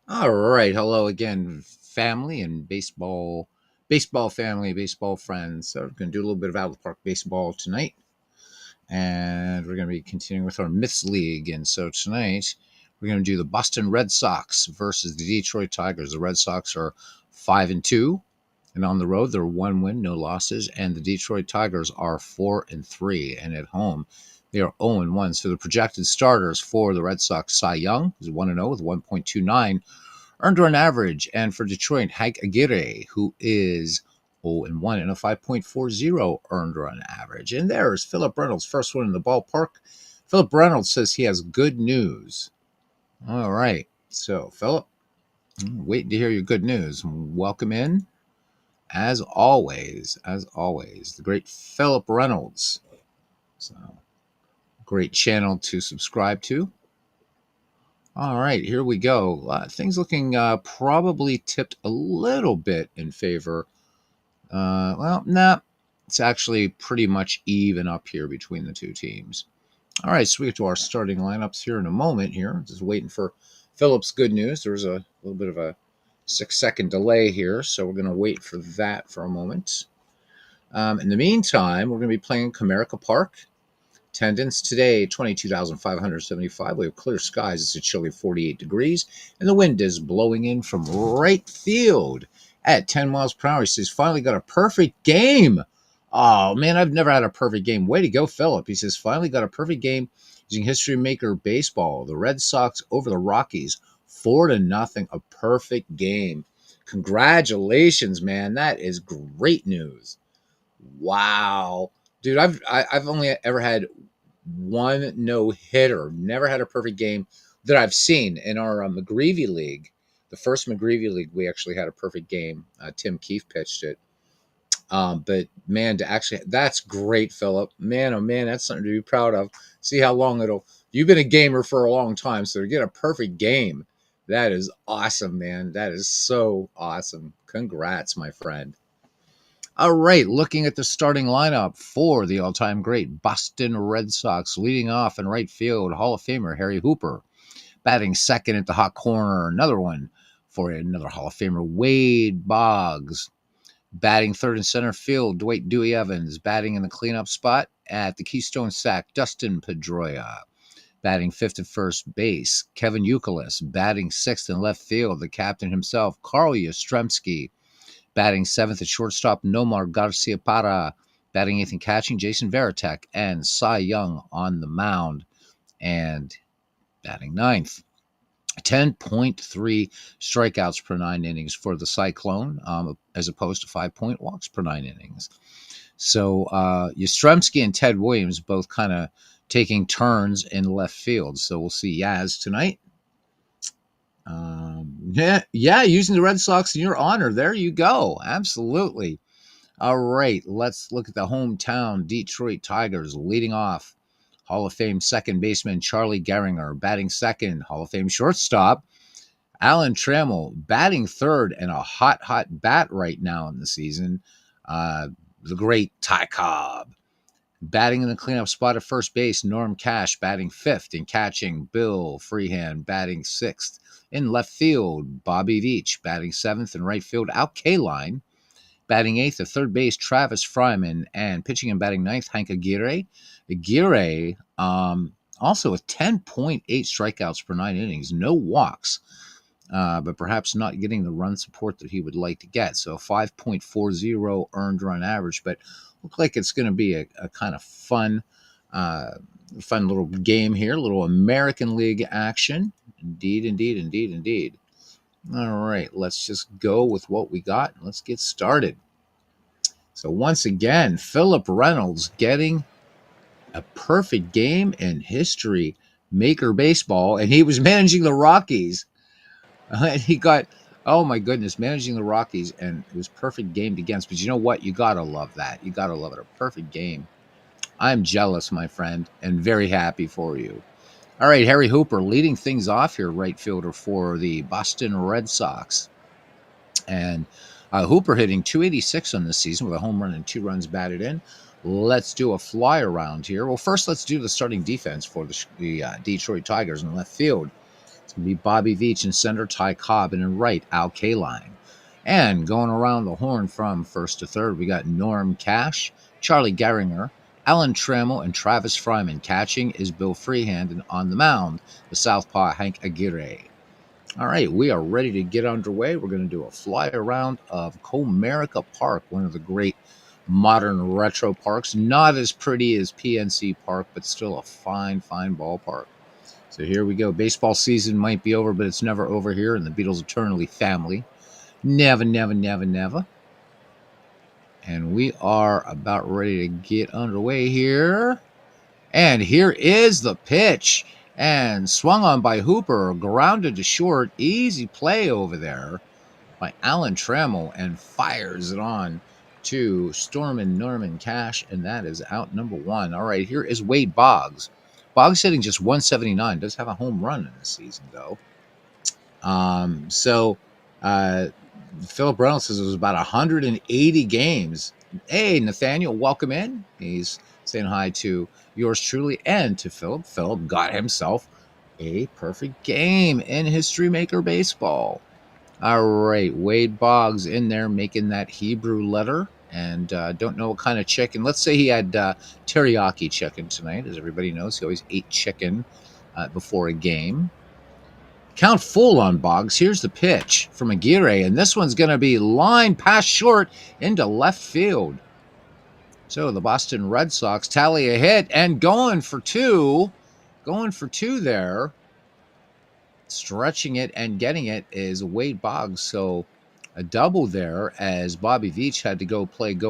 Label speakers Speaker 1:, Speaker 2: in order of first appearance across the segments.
Speaker 1: All right. Hello again, family and baseball family, baseball friends. So we're going to do a little bit of out of the park baseball tonight. And we're going to be continuing with our Myths League. And so tonight we're going to do the Boston Red Sox versus the Detroit Tigers. The Red Sox are 5-2. And on the road, they're 1 win, no losses. And the Detroit Tigers are 4-3. And at home, they are 0-1. So the projected starters for the Red Sox, Cy Young is 1-0 with 1.29 earned run average. And for Detroit, Hank Aguirre, who is 0-1 and a 5.40 earned run average. And there's Philip Reynolds, first one in the ballpark. Philip Reynolds says he has good news. All right. So, Philip, waiting to hear your good news. Welcome in, as always, the great Philip Reynolds. So, great channel to subscribe to. All right, here we go. Things looking probably tipped a little bit in favor. Nah, it's actually pretty much even up here between the two teams. All right, so we get to our starting lineups here in a moment here. Just waiting for Phillips' good news. There's a little bit of a 6-second delay here, so we're going to wait for that for a moment. In the meantime, we're going to be playing Comerica Park. Attendance today, 22,575. We have clear skies. It's a chilly 48 degrees. And the wind is blowing in from right field at 10 miles per hour. He says, finally got a perfect game. Oh, man, I've never had a perfect game. Way to go, Philip. He says, finally got a perfect game using History Maker Baseball. The Red Sox over the Rockies, 4-0. A perfect game. Congratulations, man. That is great news. Wow. Dude, I've only ever had one no hitter. Never had a perfect game that I've seen in our McGreevy League. The first McGreevy League, we actually had a perfect game. Tim Keefe pitched it. But man, that's great, Philip. Man, oh man, that's something to be proud of. See how long it'll. You've been a gamer for a long time, so to get a perfect game, that is awesome, man. That is so awesome. Congrats, my friend. All right, looking at the starting lineup for the all-time great Boston Red Sox, leading off in right field, Hall of Famer Harry Hooper, batting second at the hot corner, another one for another Hall of Famer, Wade Boggs, batting third in center field, Dwight Dewey Evans, batting in the cleanup spot at the Keystone Sack, Dustin Pedroia, batting fifth at first base, Kevin Youkilis, batting sixth in left field, the captain himself, Carl Yastrzemski, batting seventh at shortstop, Nomar Garciaparra. Batting eighth and catching, Jason Varitek. And Cy Young on the mound. And batting ninth. 10.3 strikeouts per 9 innings for the Cyclone, as opposed to 5 walks per 9 innings. So Yastrzemski and Ted Williams both kind of taking turns in left field. So we'll see Yaz tonight. Yeah, using the Red Sox in your honor. There you go. Absolutely. All right, let's look at the hometown Detroit Tigers leading off. Hall of Fame second baseman Charlie Gehringer, batting second. Hall of Fame shortstop Alan Trammell, batting third, and a hot bat right now in the season. The great Ty Cobb. Batting in the cleanup spot at first base, Norm Cash batting fifth, and catching Bill Freehan batting sixth. In left field, Bobby Veach batting seventh, and right field, Al Kaline batting eighth at third base, Travis Fryman, and pitching and batting ninth, Hank Aguirre. Aguirre, also with 10.8 strikeouts per 9 innings, no walks, but perhaps not getting the run support that he would like to get. So 5.40 earned run average, but look like it's going to be a kind of fun little game here, a little American League action. Indeed. All right, let's just go with what we got and let's get started. So once again, Philip Reynolds getting a perfect game in History Maker Baseball, and he was managing the Rockies. And he got, oh my goodness, managing the Rockies, and it was perfect game against. But you know what? You got to love that. You got to love it. A perfect game. I'm jealous, my friend, and very happy for you. All right, Harry Hooper leading things off here, right fielder for the Boston Red Sox. And Hooper hitting 286 on this season with a home run and 2 runs batted in. Let's do a fly around here. Well, first, let's do the starting defense for the Detroit Tigers in left field. be Bobby Veach in center, Ty Cobb, and in right, Al Kaline. And going around the horn from first to third, we got Norm Cash, Charlie Gehringer, Alan Trammell, and Travis Fryman. Catching is Bill Freehand, and on the mound, the southpaw Hank Aguirre. All right, we are ready to get underway. We're going to do a fly around of Comerica Park, one of the great modern retro parks. Not as pretty as PNC Park, but still a fine, fine ballpark. So here we go. Baseball season might be over, but it's never over here in the Beatles' Eternally family. Never, never, never, never. And we are about ready to get underway here. And here is the pitch. And swung on by Hooper, grounded to short. Easy play over there by Alan Trammell, and fires it on to Stormin Norman Cash, and that is out number one. All right, here is Wade Boggs. Boggs hitting just 179. Does have a home run in this season, though. Philip Reynolds says it was about 180 games. Hey, Nathaniel, welcome in. He's saying hi to yours truly and to Philip. Philip got himself a perfect game in History Maker Baseball. All right, Wade Boggs in there making that Hebrew letter. And don't know what kind of chicken. Let's say he had teriyaki chicken tonight. As everybody knows, he always ate chicken before a game. Count full on Boggs. Here's the pitch from Aguirre, and this one's going to be line past short into left field. So the Boston Red Sox tally a hit and going for two. Going for two there. Stretching it and getting it is Wade Boggs. So a double there as Bobby Veach had to go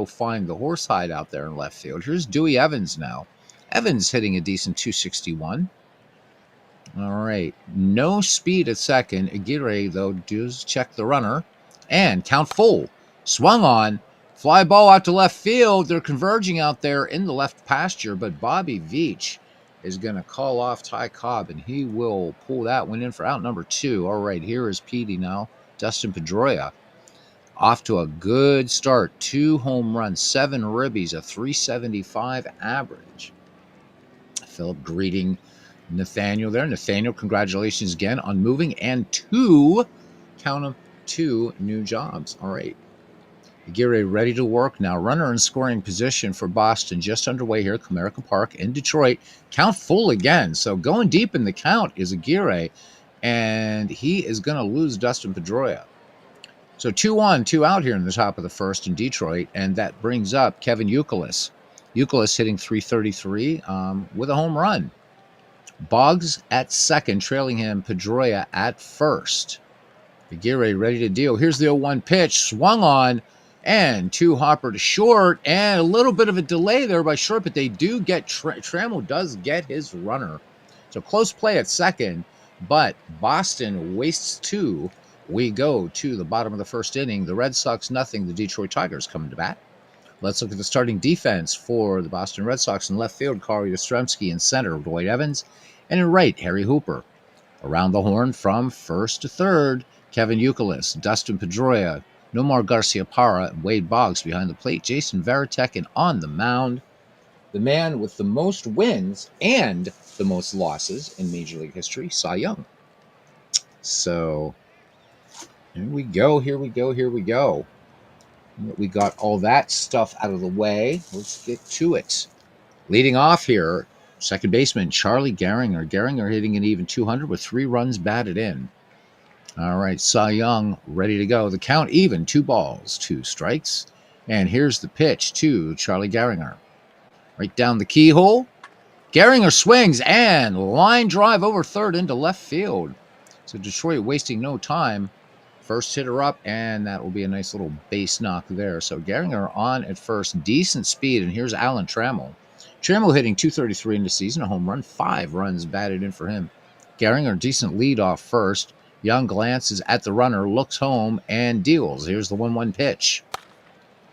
Speaker 1: find the horsehide out there in left field. Here's Dewey Evans now. Evans hitting a decent 261. All right. No speed at second. Aguirre, though, does check the runner. And count full. Swung on. Fly ball out to left field. They're converging out there in the left pasture, but Bobby Veach is going to call off Ty Cobb, and he will pull that one in for out number two. All right, here is Petey now. Dustin Pedroia off to a good start. 2 home runs, 7 ribbies, a 375 average. Philip greeting Nathaniel there. Nathaniel, congratulations again on moving and 2 new jobs. All right. Aguirre ready to work now. Runner in scoring position for Boston. Just underway here at Comerica Park in Detroit. Count full again. So going deep in the count is Aguirre, and he is going to lose Dustin Pedroia. So 2-1, 2 out here in the top of the first in Detroit, and that brings up Kevin Youkilis. Youkilis hitting 333 with a home run. Boggs at second, trailing him Pedroia at first. Aguirre ready to deal. Here's the 0-1 pitch. Swung on. And 2 hopper to short, and a little bit of a delay there by short, but they do get Trammell does get his runner. So close play at second, but Boston wastes 2. We go to the bottom of the first inning. The Red Sox nothing. The Detroit Tigers coming to bat. Let's look at the starting defense for the Boston Red Sox. In left field, Carl Yastrzemski. In center, Dwight Evans. And in right, Harry Hooper. Around the horn from first to third, Kevin Youkilis, Dustin Pedroia, Nomar Garciaparra, and Wade Boggs behind the plate. Jason Varitek, and on the mound, the man with the most wins and the most losses in Major League history, Cy Young. So here we go. We got all that stuff out of the way. Let's get to it. Leading off here, second baseman Charlie Gehringer. Gehringer hitting an even 200 with 3 runs batted in. All right, Cy Young ready to go. The count even, 2 balls, 2 strikes. And here's the pitch to Charlie Gehringer. Right down the keyhole. Gehringer swings and line drive over third into left field. So Detroit wasting no time. First hitter up, and that will be a nice little base knock there. So Gehringer on at first, decent speed. And here's Alan Trammell. Trammell hitting 233 in the season, a home run, 5 runs batted in for him. Gehringer, decent lead off first. Young glances at the runner, looks home, and deals. Here's the 1-1 pitch.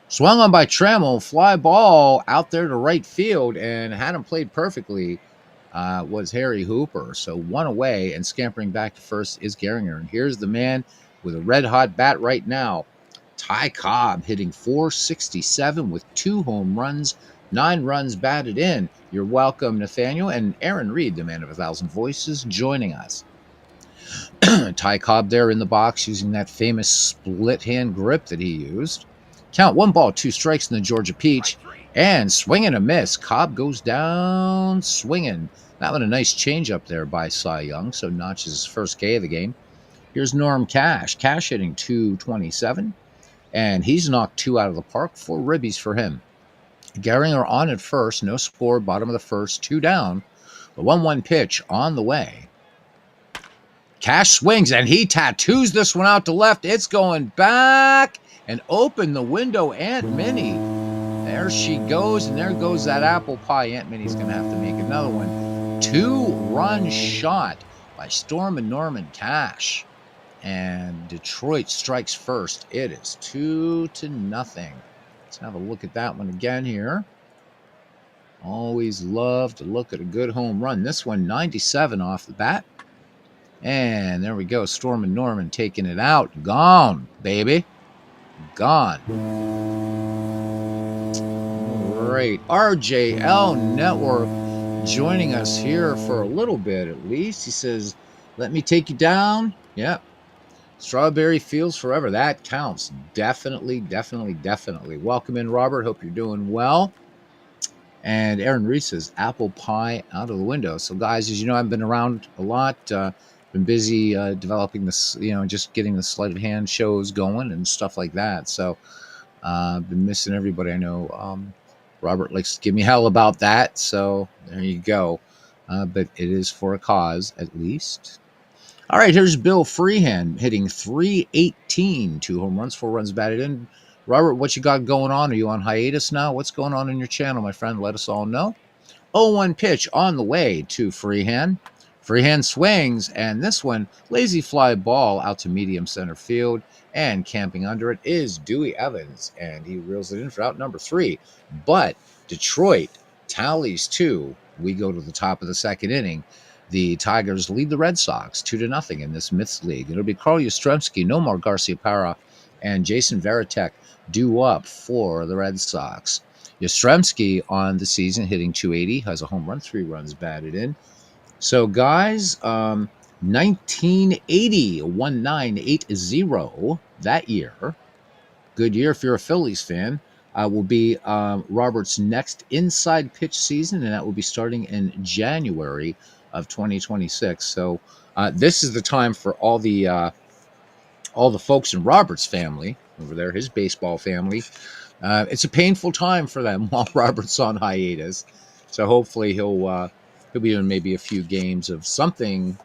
Speaker 1: Swung on by Trammell, fly ball out there to right field, and had him played perfectly was Harry Hooper. So 1 away, and scampering back to first is Gehringer. And here's the man with a red-hot bat right now, Ty Cobb, hitting 467 with 2 home runs, 9 runs batted in. You're welcome, Nathaniel. And Aaron Reed, the man of 1,000 voices, joining us. Ty Cobb there in the box using that famous split hand grip that he used. Count 1 ball, 2 strikes in the Georgia Peach. And swing and a miss. Cobb goes down swinging. That one a nice changeup there by Cy Young. So notches his first K of the game. Here's Norm Cash. Cash hitting 227. And he's knocked 2 out of the park. 4 ribbies for him. Gehringer on at first. No score. Bottom of the first. 2 down. The 1-1 pitch on the way. Cash swings, and he tattoos this one out to left. It's going back and open the window. Aunt Minnie. There she goes, and there goes that apple pie. Aunt Minnie's going to have to make another one. 2-run shot by Storm and Norman Cash. And Detroit strikes first. It is 2-0. Let's have a look at that one again here. Always love to look at a good home run. This one, 97 off the bat. And there we go. Storm and Norman taking it out. Gone, baby. Gone. All right. RJL Network joining us here for a little bit at least. He says, let me take you down. Yep. Strawberry Fields Forever. That counts. Definitely, definitely, definitely. Welcome in, Robert. Hope you're doing well. And Aaron Reese says, apple pie out of the window. So, guys, as you know, I've been around a lot. Been busy developing this, just getting the sleight of hand shows going and stuff like that. So, I've been missing everybody. I know Robert likes to give me hell about that. So, there you go. But it is for a cause, at least. All right, here's Bill Freehand hitting 318, 2 home runs, 4 runs batted in. Robert, what you got going on? Are you on hiatus now? What's going on in your channel, my friend? Let us all know. 0-1 pitch on the way to Freehand. Freehand swings, and this one, lazy fly ball out to medium center field, and camping under it is Dewey Evans, and he reels it in for out number 3. But Detroit tallies 2. We go to the top of the second inning. The Tigers lead the Red Sox 2-0 in this Myths League. It'll be Carl Yastrzemski, Nomar Garciaparra, and Jason Varitek due up for the Red Sox. Yastrzemski on the season hitting 280, has a home run, 3 runs batted in. So, guys, 1980, 1980, that year, good year if you're a Phillies fan, will be Robert's next inside pitch season, and that will be starting in January of 2026. So this is the time for all the folks in Robert's family over there, his baseball family. It's a painful time for them while Robert's on hiatus. So hopefully he'll be doing maybe a few games of something,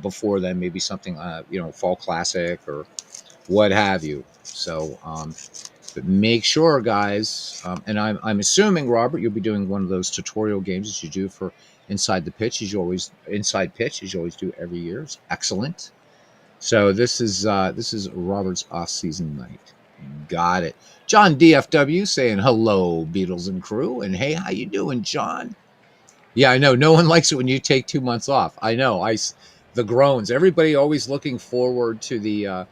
Speaker 1: before then, maybe something, Fall Classic or what have you. So, but make sure, guys, and I'm assuming, Robert, you'll be doing one of those tutorial games that you do for inside pitch, as you always do every year. It's excellent. So this is Robert's off-season night. Got it. John DFW saying hello, Beatles and crew, and hey, how you doing, John? Yeah, I know. No one likes it when you take 2 months off. I know. The groans. Everybody always looking forward to the,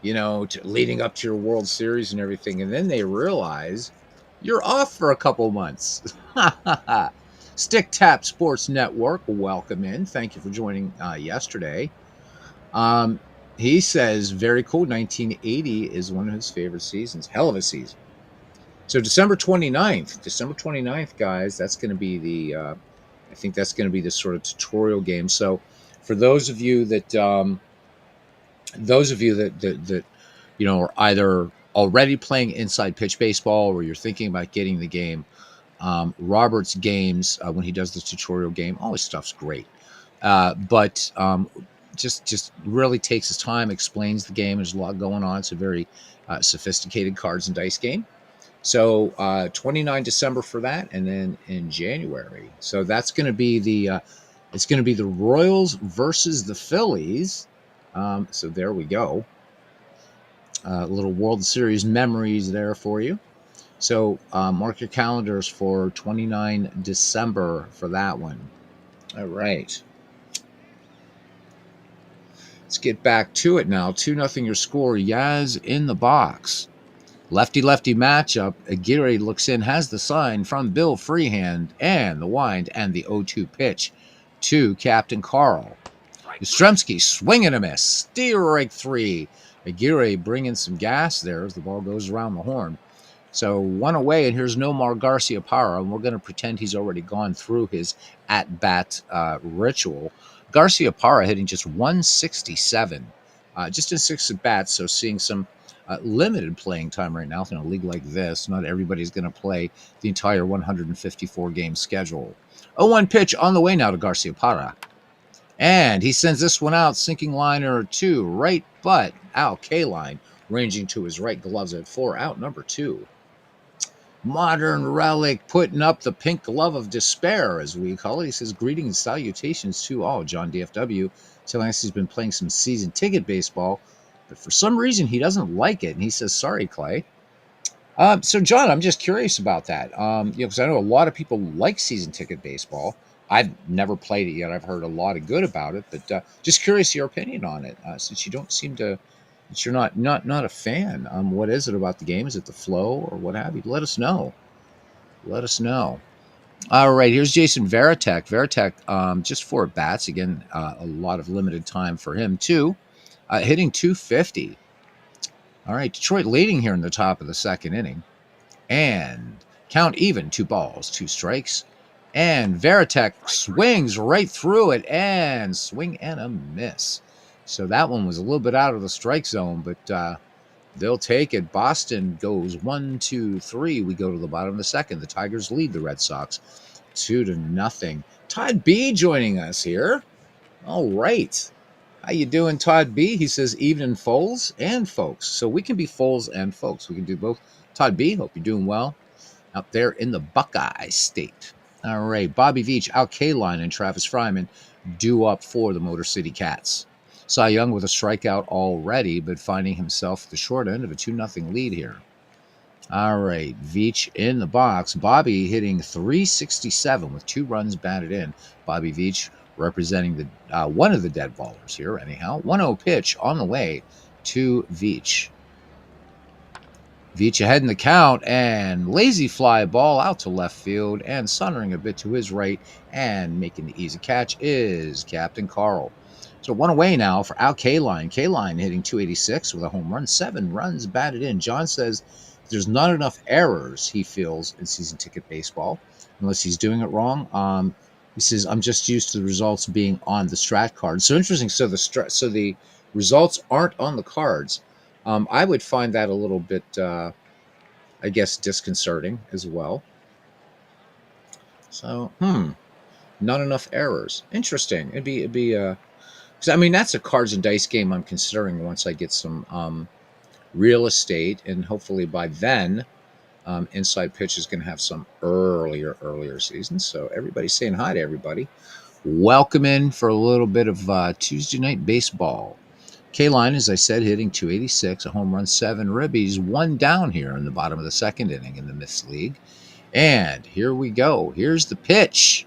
Speaker 1: to leading up to your World Series and everything, and then they realize you're off for a couple months. Stick Tap Sports Network, welcome in. Thank you for joining yesterday. He says, very cool. 1980 is one of his favorite seasons. Hell of a season. So December 29th, guys, that's going to be the, I think that's going to be the sort of tutorial game. So for those of you that are either already playing inside pitch baseball or you're thinking about getting the game, Robert's games, when he does the tutorial game, all his stuff's great. But just really takes his time, explains the game. There's a lot going on. It's a very sophisticated cards and dice game. So 29 December for that, and then in January. So that's going to be the Royals versus the Phillies. So there we go. Little World Series memories there for you. So mark your calendars for 29 December for that one. All right. Let's get back to it now. 2-0 your score. Yaz in the box. Lefty-lefty matchup. Aguirre looks in, has the sign from Bill Freehand, and the wind and the 0-2 pitch to Captain Carl. Yastrzemski swing and a miss. Strike 3. Aguirre bringing some gas there as the ball goes around the horn. So 1 away, and here's Nomar Garciaparra, and we're going to pretend he's already gone through his at-bat ritual. Garciaparra hitting just 167, just in 6 at-bats, so seeing some limited playing time right now in a league like this. Not everybody's going to play the entire 154-game schedule. 0-1 pitch on the way now to Garciaparra. And he sends this one out, sinking liner to right butt. Al Kaline ranging to his right, gloves at 4, out number 2. Modern Relic putting up the pink glove of despair, as we call it. He says, greetings and salutations to all. John DFW telling us he's been playing some season ticket baseball, but for some reason he doesn't like it. And he says, sorry, Clay. So, John, I'm just curious about that. Because I know a lot of people like season ticket baseball. I've never played it yet. I've heard a lot of good about it, but just curious your opinion on it, since you don't seem to, that you're not a fan. What is it about the game? Is it the flow or what have you? Let us know. Let us know. All right, here's Jason Varitek. Varitek, just 4 bats again. A lot of limited time for him too. Hitting 250. All right, Detroit leading here in the top of the 2nd inning. And count even, 2 balls, 2 strikes. And Varitek swings right through it and swing and a miss. So that one was a little bit out of the strike zone, but they'll take it. Boston goes 1, 2, 3. We go to the bottom of the 2nd. The Tigers lead the Red Sox 2-0. Todd B joining us here. All right. How you doing, Todd B? He says evening foals and folks. So we can be foals and folks. We can do both. Todd B, hope you're doing well out there in the Buckeye State. All right, Bobby Veach, Al Kaline, and Travis Fryman due up for the Motor City Cats. Cy Young with a strikeout already, but finding himself at the short end of a 2-0 lead here. All right, Veach in the box. Bobby hitting 367 with 2 runs batted in. Bobby Veach representing the one of the dead ballers here, anyhow. 1-0 pitch on the way to Veach. Veach ahead in the count, and lazy fly ball out to left field, and sauntering a bit to his right and making the easy catch is Captain Carl. So 1 away now for Al Kaline. Kaline hitting 286 with a home run, 7 runs batted in. John says there's not enough errors, he feels, in season ticket baseball, unless he's doing it wrong. He says, I'm just used to the results being on the strat card. So interesting. So the results aren't on the cards. I would find that a little bit, I guess, disconcerting as well. So, not enough errors. Interesting. It'd be, because I mean, that's a cards and dice game I'm considering once I get some real estate, and hopefully by then, Inside Pitch is going to have some earlier seasons. So everybody's saying hi to everybody. Welcome in for a little bit of Tuesday night baseball. Kaline, as I said, hitting 286, a home run, 7 ribbies, 1 down here in the bottom of the 2nd inning in the Miss League. And here we go. Here's the pitch.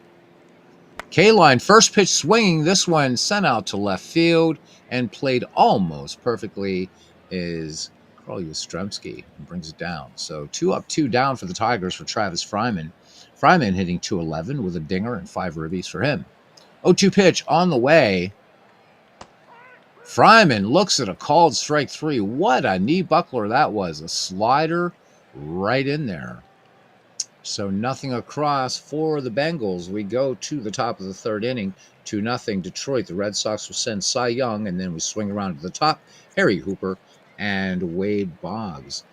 Speaker 1: Kaline, first pitch swinging. This one sent out to left field and played almost perfectly is Carl Yastrzemski, brings it down. So 2 up, 2 down for the Tigers for Travis Fryman. Fryman hitting 211 with a dinger and 5 ribbies for him. 0-2 pitch on the way. Fryman looks at a called strike 3. What a knee buckler that was. A slider right in there. So nothing across for the Bengals. We go to the top of the 3rd inning. 2-0 Detroit. The Red Sox will send Cy Young, and then we swing around to the top. Harry Hooper and Wade Boggs.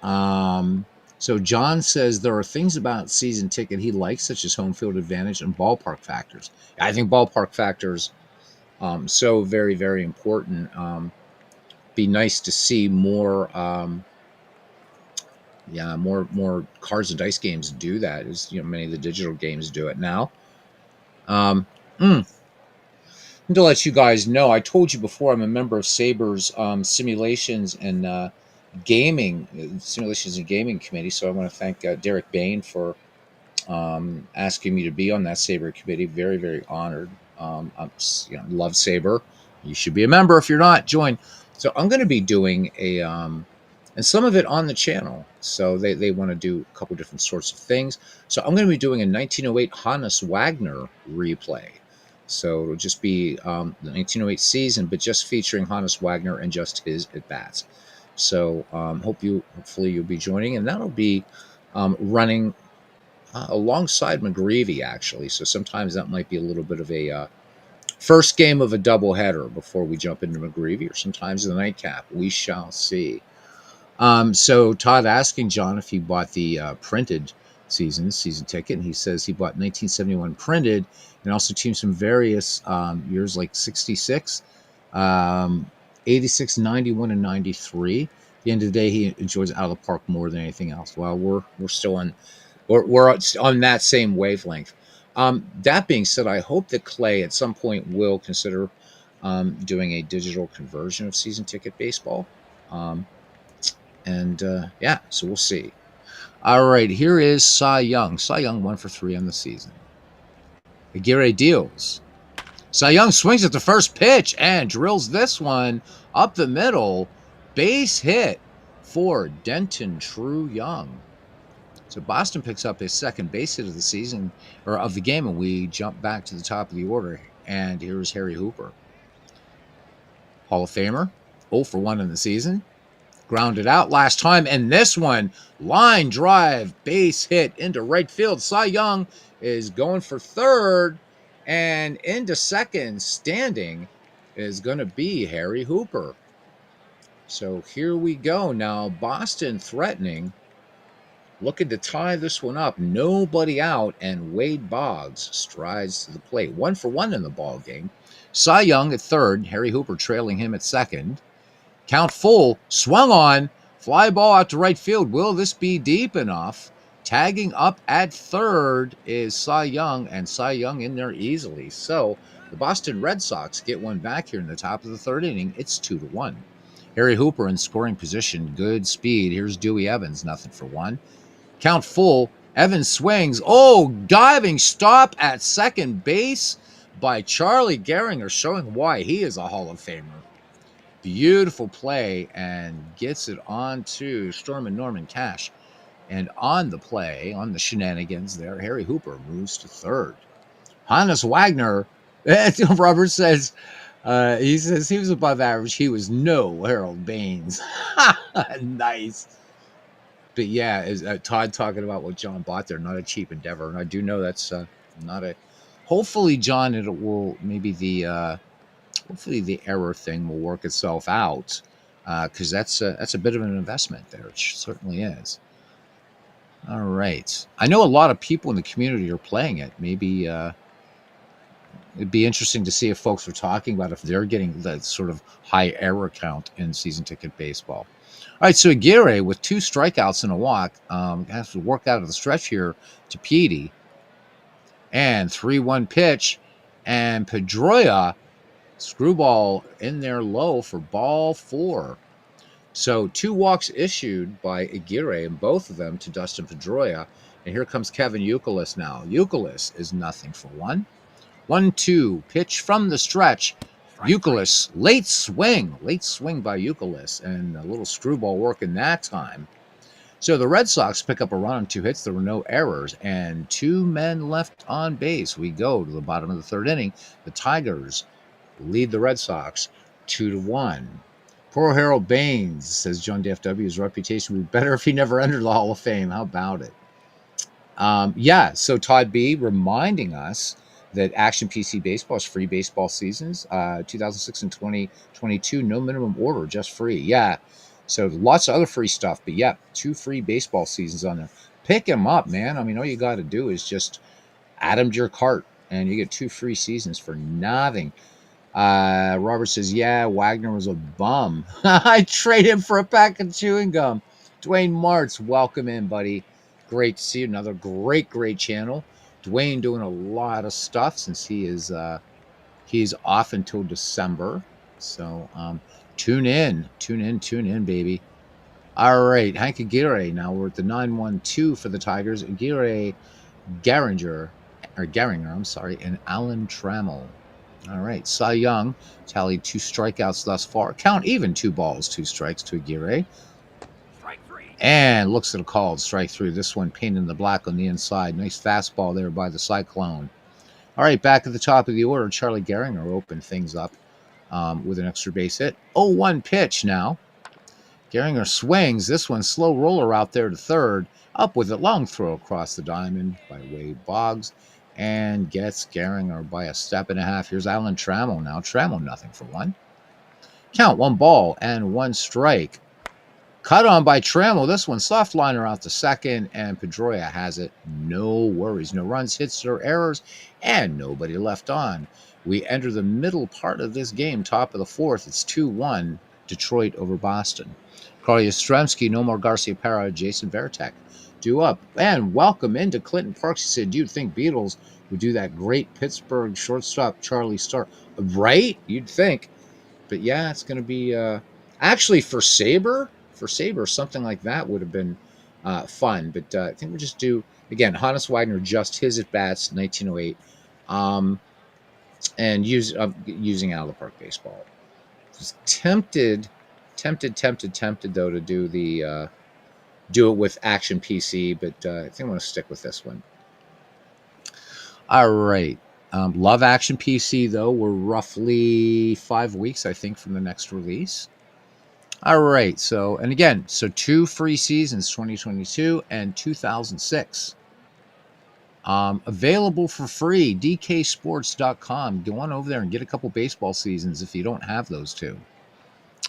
Speaker 1: So John says there are things about season ticket he likes, such as home field advantage and ballpark factors. I think ballpark factors so very, very important. Be nice to see more more cards and dice games do that, as many of the digital games do it now. To let you guys know, I told you before, I'm a member of Saber's simulations and gaming committee. So I want to thank Derek Bain for asking me to be on that Saber committee. Very, very honored. Love Saber. You should be a member. If you're not, join. So I'm going to be doing and some of it on the channel. So they want to do a couple different sorts of things. So I'm going to be doing a 1908 Hannes Wagner replay. So it'll just be the 1908 season, but just featuring Hannes Wagner and just his at bats. So hopefully you'll be joining, and that'll be running alongside McGreevy actually. So sometimes that might be a little bit of a first game of a doubleheader before we jump into McGreevy, or sometimes the nightcap. We shall see. So Todd asking John if he bought the printed season ticket, and he says he bought 1971 printed, and also teams from various years like 66, 86, 91, and 93. At the end of the day, he enjoys Out of the Park more than anything else. Well, we're still on we're on that same wavelength. That being said, I hope that Clay at some point will consider doing a digital conversion of season ticket baseball. And yeah, so we'll see. All right, here is Cy Young. Cy Young 1 for 3 on the season. Aguirre deals. Cy Young swings at the first pitch and drills this one up the middle. Base hit for Denton True Young. So Boston picks up his second base hit of the season, or of the game, and we jump back to the top of the order. And here's Harry Hooper, Hall of Famer, 0 for 1 in the season. Grounded out last time, and this one, line drive, base hit into right field. Cy Young is going for third, and into second, standing, is going to be Harry Hooper. So here we go. Now, Boston threatening, looking to tie this one up. Nobody out, and Wade Boggs strides to the plate. 1 for 1 in the ball game. Cy Young at third, Harry Hooper trailing him at second. Count full, swung on, fly ball out to right field. Will this be deep enough? Tagging up at third is Cy Young, and Cy Young in there easily. So the Boston Red Sox get one back here in the top of the third inning. It's 2-1. Harry Hooper in scoring position, good speed. Here's Dewey Evans, nothing for 1. Count full, Evans swings. Oh, diving stop at second base by Charlie Gehringer, showing why he is a Hall of Famer. Beautiful play, and gets it on to Stormin' Norman Cash. And on the play, on the shenanigans there, Harry Hooper moves to third. Hannes Wagner, Robert says, he says he was above average. He was no Harold Baines. Nice. But yeah, is Todd talking about what John bought there? Not a cheap endeavor. And I do know that's not a... Hopefully, John, it will maybe hopefully the error thing will work itself out, because that's a bit of an investment there. It certainly is. All right. I know a lot of people in the community are playing it. Maybe it'd be interesting to see if folks are talking about if they're getting that sort of high error count in season ticket baseball. All right, so Aguirre with 2 strikeouts and a walk has to work out of the stretch here to Petey. And 3-1 pitch, and Pedroia, screwball in there low for ball 4. So 2 walks issued by Aguirre, and both of them to Dustin Pedroia. And here comes Kevin Youkilis now. Youkilis is nothing for 1. 1-2 pitch from the stretch. Youkilis, late swing by Youkilis, and a little screwball working that time. So the Red Sox pick up a run on 2 hits. There were no errors, and 2 men left on base. We go to the bottom of the third inning. The Tigers lead the Red Sox 2-1. Poor Harold Baines, says John DFW, his reputation would be better if he never entered the Hall of Fame. How about it? Yeah, so Todd B reminding us that Action PC Baseball is free baseball seasons, 2006 and 2022, no minimum order, just free. Yeah, so lots of other free stuff, but yeah, 2 free baseball seasons on there. Pick them up, man. I mean, all you got to do is just add them to your cart, and you get 2 free seasons for nothing. Robert says, yeah, Wagner was a bum. I trade him for a pack of chewing gum. Dwayne Martz, welcome in, buddy. Great to see you. Another great channel. Dwayne doing a lot of stuff since he's off until December. So tune in, baby. All right, Hank Aguirre. Now we're at the 9-1-2 for the Tigers. Aguirre, Gehringer, and Alan Trammell. All right, Cy Young tallied 2 strikeouts thus far. Count even 2 balls, 2 strikes to Aguirre.
Speaker 2: Strike 3.
Speaker 1: And looks at a called strike 3. This one painted in the black on the inside. Nice fastball there by the Cyclone. All right, back at the top of the order, Charlie Gehringer opened things up with an extra base hit. 0-1 pitch now. Gehringer swings. This one, slow roller out there to third. Up with it, long throw across the diamond by Wade Boggs. And gets Gehringer by a step and a half. Here's Alan Trammell now. Trammell, nothing for one. Count, 1 ball and 1 strike. Cut on by Trammell. This one, soft liner out to second, and Pedroia has it. No worries. No runs, hits, or errors, and nobody left on. We enter the middle part of this game, top of the fourth. It's 2-1, Detroit over Boston. Carl Yastrzemski, Nomar Garciaparra, Jason Varitek due up. And welcome into Clinton Parks. He said, you'd think Beatles would do that great Pittsburgh shortstop Charlie Starr. Right? You'd think. But yeah, it's going to be actually for Sabre, something like that would have been fun. But I think we'll just do, again, Hannes Wagner, just his at bats, 1908, and using out of the park baseball. Just tempted though to do the do it with Action PC, but I think I'm going to stick with this one. All right. Love Action PC, though. We're roughly 5 weeks, I think, from the next release. All right. So, and again, so 2 free seasons, 2022 and 2006. Available for free, dksports.com. Go on over there and get a couple baseball seasons if you don't have those 2.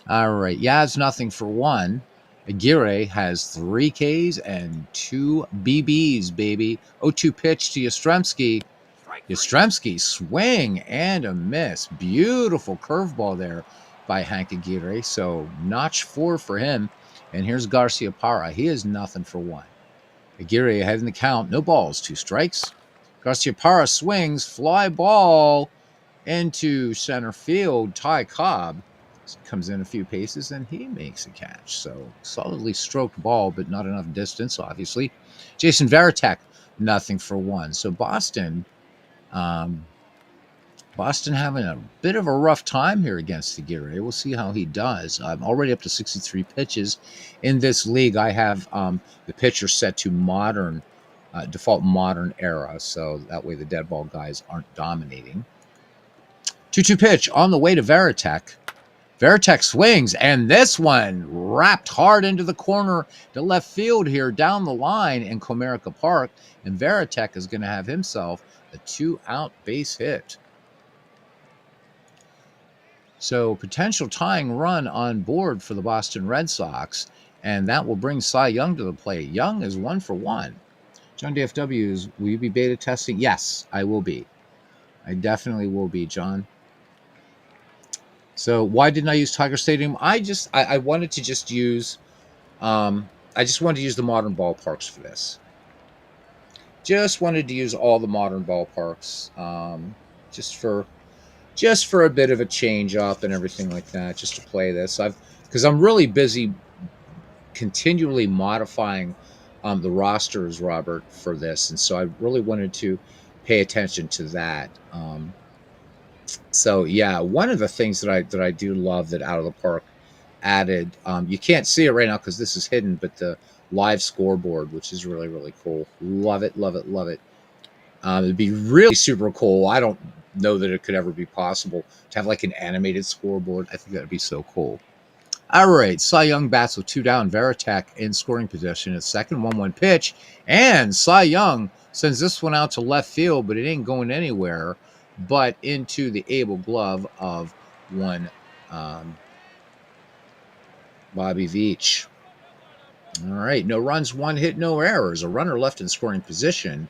Speaker 1: All right. Yeah, it's nothing for 1. Aguirre has 3 Ks and 2 BBs, baby. 0-2 pitch to Yastrzemski. Yastrzemski, swing and a miss. Beautiful curveball there by Hank Aguirre. So notch 4 for him. And here's Garciaparra. He is nothing for 1. Aguirre ahead in the count. No balls, 2 strikes. Garciaparra swings. Fly ball into center field. Ty Cobb comes in a few paces and he makes a catch. So solidly stroked ball, but not enough distance, obviously. Jason Varitek, nothing for 1. So Boston having a bit of a rough time here against Aguirre. We'll see how he does. I'm already up to 63 pitches in this league. I have the pitcher set to modern, default modern era, so that way the dead ball guys aren't dominating. 2-2 pitch on the way to Varitek. Varitek swings, and this one wrapped hard into the corner to left field here down the line in Comerica Park, and Varitek is going to have himself a 2-out base hit. So potential tying run on board for the Boston Red Sox, and that will bring Cy Young to the plate. Young is 1 for 1. John DFW, will you be beta testing? Yes, I will be. I definitely will be, John. So why didn't I use Tiger Stadium? I wanted to just use I just wanted to use the modern ballparks for this. Just wanted to use all the modern ballparks, just for a bit of a change up and everything like that, just to play this. Because I'm really busy continually modifying the rosters, Robert, for this, and so I really wanted to pay attention to that. So yeah, one of the things that I do love that Out of the Park added, you can't see it right now because this is hidden, but the live scoreboard, which is really, really cool. Love it, love it, love it. It'd be really super cool. I don't know that it could ever be possible to have like an animated scoreboard. I think that'd be so cool. All right, Cy Young bats with 2 down. Varitek in scoring position at second. 1-1 pitch, and Cy Young sends this one out to left field, but it ain't going anywhere but into the able glove of one Bobby Veach. All right, no runs, 1 hit, no errors. A runner left in scoring position.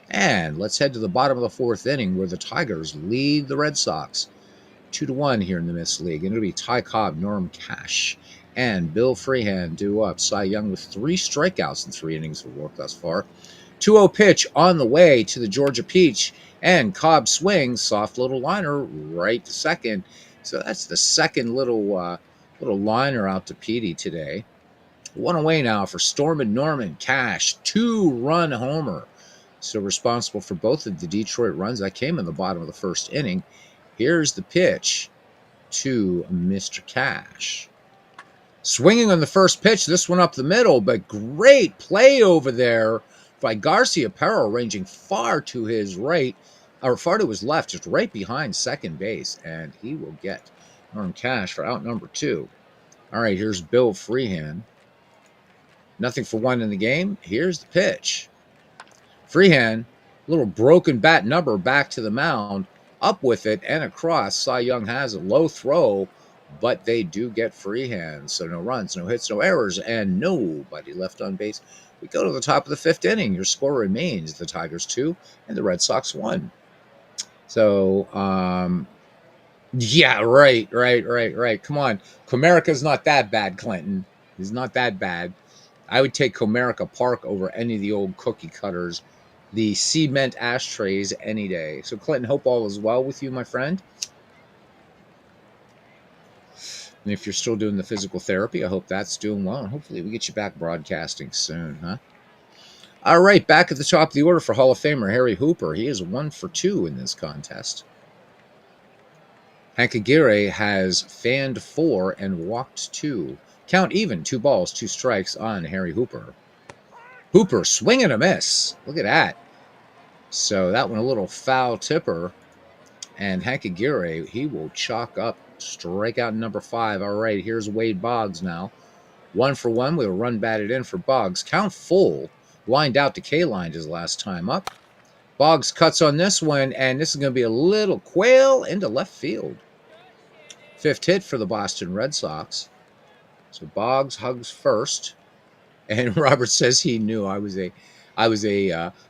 Speaker 1: And let's head to the bottom of the 4th inning where the Tigers lead the Red Sox 2-1 here in the Mist League. And it'll be Ty Cobb, Norm Cash, and Bill Freehan due up. Cy Young with 3 strikeouts in 3 innings of work thus far. 2-0 pitch on the way to the Georgia Peach, and Cobb swings, soft little liner right to second. So that's the second little liner out to Petey today. 1 away now for Stormin' Norman Cash, 2-run homer. So responsible for both of the Detroit runs that came in the bottom of the 1st inning. Here's the pitch to Mr. Cash. Swinging on the first pitch, this one up the middle, but great play over there by Garciaparra, ranging far to his right. or far to his left, just right behind second base, and he will get earned cash for out number 2. All right, here's Bill Freehan. Nothing for 1 in the game. Here's the pitch. Freehan, little broken bat number back to the mound, up with it and across. Cy Young has a low throw, but they do get Freehan. So no runs, no hits, no errors, and nobody left on base. We go to the top of the 5th inning. Your score remains the Tigers 2 and the Red Sox 1. So, yeah, right. Come on. Comerica's not that bad, Clinton. He's not that bad. I would take Comerica Park over any of the old cookie cutters, the cement ashtrays any day. So, Clinton, hope all is well with you, my friend. And if you're still doing the physical therapy, I hope that's doing well. And hopefully we get you back broadcasting soon, huh? All right, back at the top of the order for Hall of Famer Harry Hooper. He is 1 for 2 in this contest. Hank Aguirre has fanned 4 and walked 2. Count even, 2 balls, 2 strikes on Harry Hooper. Hooper, swing and a miss. Look at that. So that one a little foul tipper. And Hank Aguirre, he will chalk up strikeout number 5. All right, here's Wade Boggs now. 1 for 1 with a run batted in for Boggs. Count full. Lined out to K-line his last time up. Boggs cuts on this one, and this is going to be a little quail into left field. 5th hit for the Boston Red Sox. So Boggs hugs first. And Robert says he knew I was a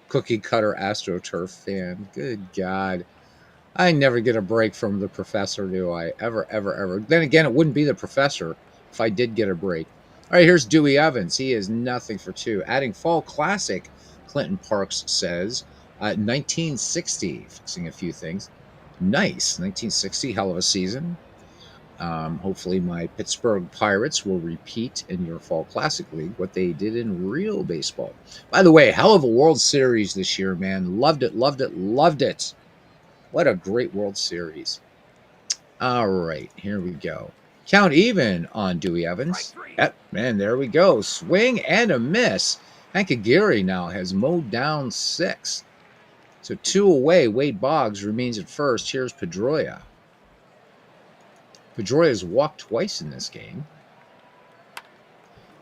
Speaker 1: cookie cutter AstroTurf fan. Good God. I never get a break from the professor, do I? Ever. Then again, it wouldn't be the professor if I did get a break. All right, here's Dewey Evans. He is nothing for 2. Adding Fall Classic, Clinton Parks says. 1960, fixing a few things. Nice. 1960, hell of a season. Hopefully my Pittsburgh Pirates will repeat in your Fall Classic League what they did in real baseball. By the way, hell of a World Series this year, man. Loved it. What a great World Series. All right, here we go. Count even on Dewey Evans. Yep, and there we go. Swing and a miss. Hank Aguirre now has mowed down 6. So 2 away. Wade Boggs remains at first. Here's Pedroia. Pedroia's walked twice in this game.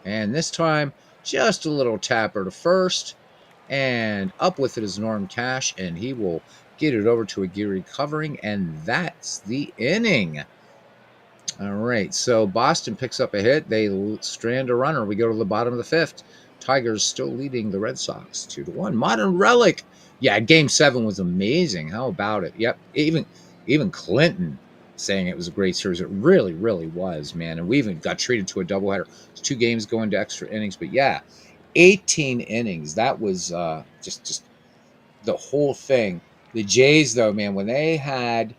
Speaker 1: And this time, just a little tapper to first. And up with it is Norm Cash, and he will get it over to Aguirre covering, and that's the inning. All right, so Boston picks up a hit. They strand a runner. We go to the bottom of the 5th. Tigers still leading the Red Sox 2-1. Modern Relic. Yeah, Game 7 was amazing. How about it? Yep, even Clinton saying it was a great series. It really was, man. And we even got treated to a doubleheader. 2 games going to extra innings. But yeah, 18 innings. That was just the whole thing. The Jays, though, man, when they had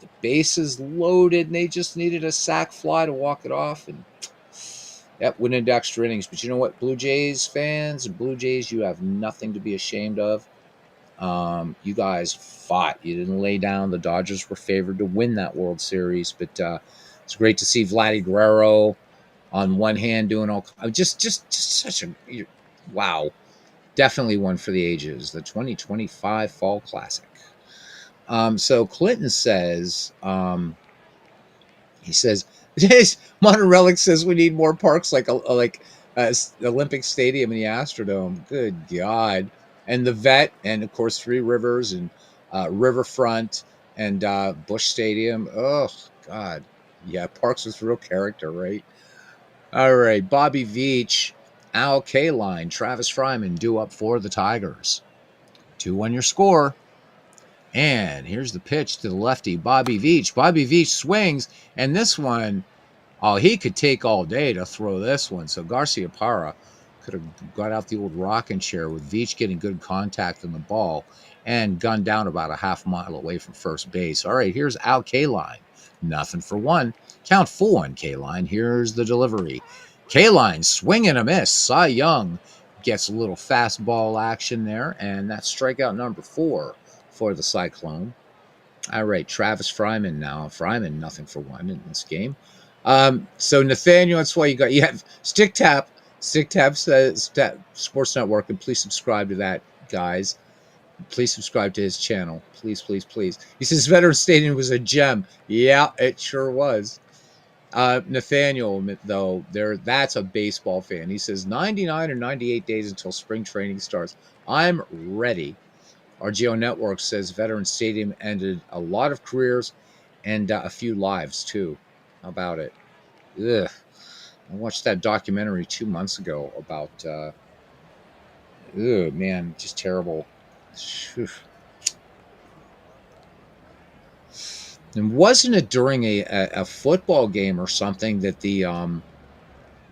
Speaker 1: the bases loaded and they just needed a sac fly to walk it off, and that went into extra innings. But you know what, Blue Jays fans, Blue Jays, you have nothing to be ashamed of. You guys fought. You didn't lay down. The Dodgers were favored to win that World Series, but it's great to see Vladdy Guerrero on one hand doing all just such a wow. Definitely one for the ages. The 2025 Fall Classic. So Clinton says, he says, Modern Relic says we need more parks like Olympic Stadium and the Astrodome. Good God. And the Vet, and of course 3 Rivers and Riverfront and Busch Stadium. Oh, God. Yeah, parks with real character, right? All right, Bobby Veach, Al Kaline, Travis Fryman due up for the Tigers. 2-1 your score. And here's the pitch to the lefty, Bobby Veach. Bobby Veach swings, and this one, oh, he could take all day to throw this one. So Garcia Parra could have got out the old rocking chair with Veach getting good contact on the ball and gunned down about a half mile away from first base. All right, here's Al Kaline. Nothing for 1. Count full on Kaline. Here's the delivery. Kaline, swing and a miss. Cy Young gets a little fastball action there, and that's strikeout number 4 for the Cyclone. All right, Travis Fryman now. Fryman, nothing for 1 in this game. So Nathaniel, that's why you have Stick Tap says Sports Network, and please subscribe to that, guys. Please subscribe to his channel. Please, please, please. He says Veteran Stadium was a gem. Yeah, it sure was. Nathaniel, though, that's a baseball fan. He says 99 or 98 days until spring training starts. I'm ready. RGO Network says Veteran Stadium ended a lot of careers and a few lives, too. How about it? Ugh. I watched that documentary 2 months ago about, man, just terrible. And wasn't it during a football game or something that the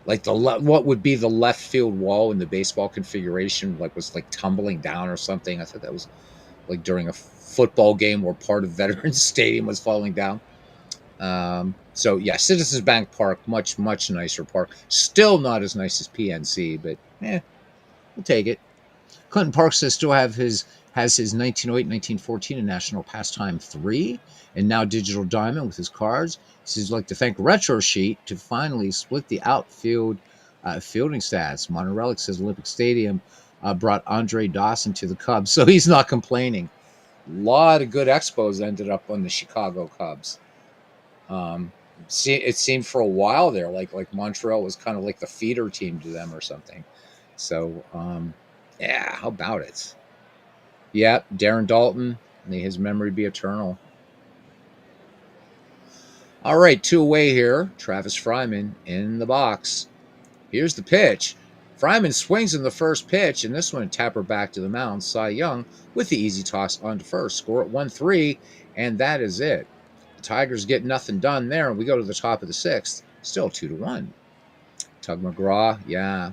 Speaker 1: like what would be the left field wall in the baseball configuration was like tumbling down or something? I thought that was like during a football game where part of Veterans Stadium was falling down. So yeah, Citizens Bank Park, much nicer park. Still not as nice as PNC, but we'll take it. Clinton Park says still has his 1908-1914 and National Pastime 3 and now Digital Diamond with his cards. He says he'd like to thank Retro Sheet to finally split the outfield fielding stats. Modern Relic says Olympic Stadium brought Andre Dawson to the Cubs, so he's not complaining. A lot of good expos ended up on the Chicago Cubs. It seemed for a while there like Montreal was kind of like the feeder team to them or something. So yeah, how about it? Yeah, Darren Dalton. May his memory be eternal. All right, 2 away here. Travis Fryman in the box. Here's the pitch. Fryman swings in the first pitch, and this one tapper back to the mound. Cy Young with the easy toss on to first. Score at 1-3, and that is it. The Tigers get nothing done there, and we go to the top of the 6th. Still 2-1. Tug McGraw, yeah.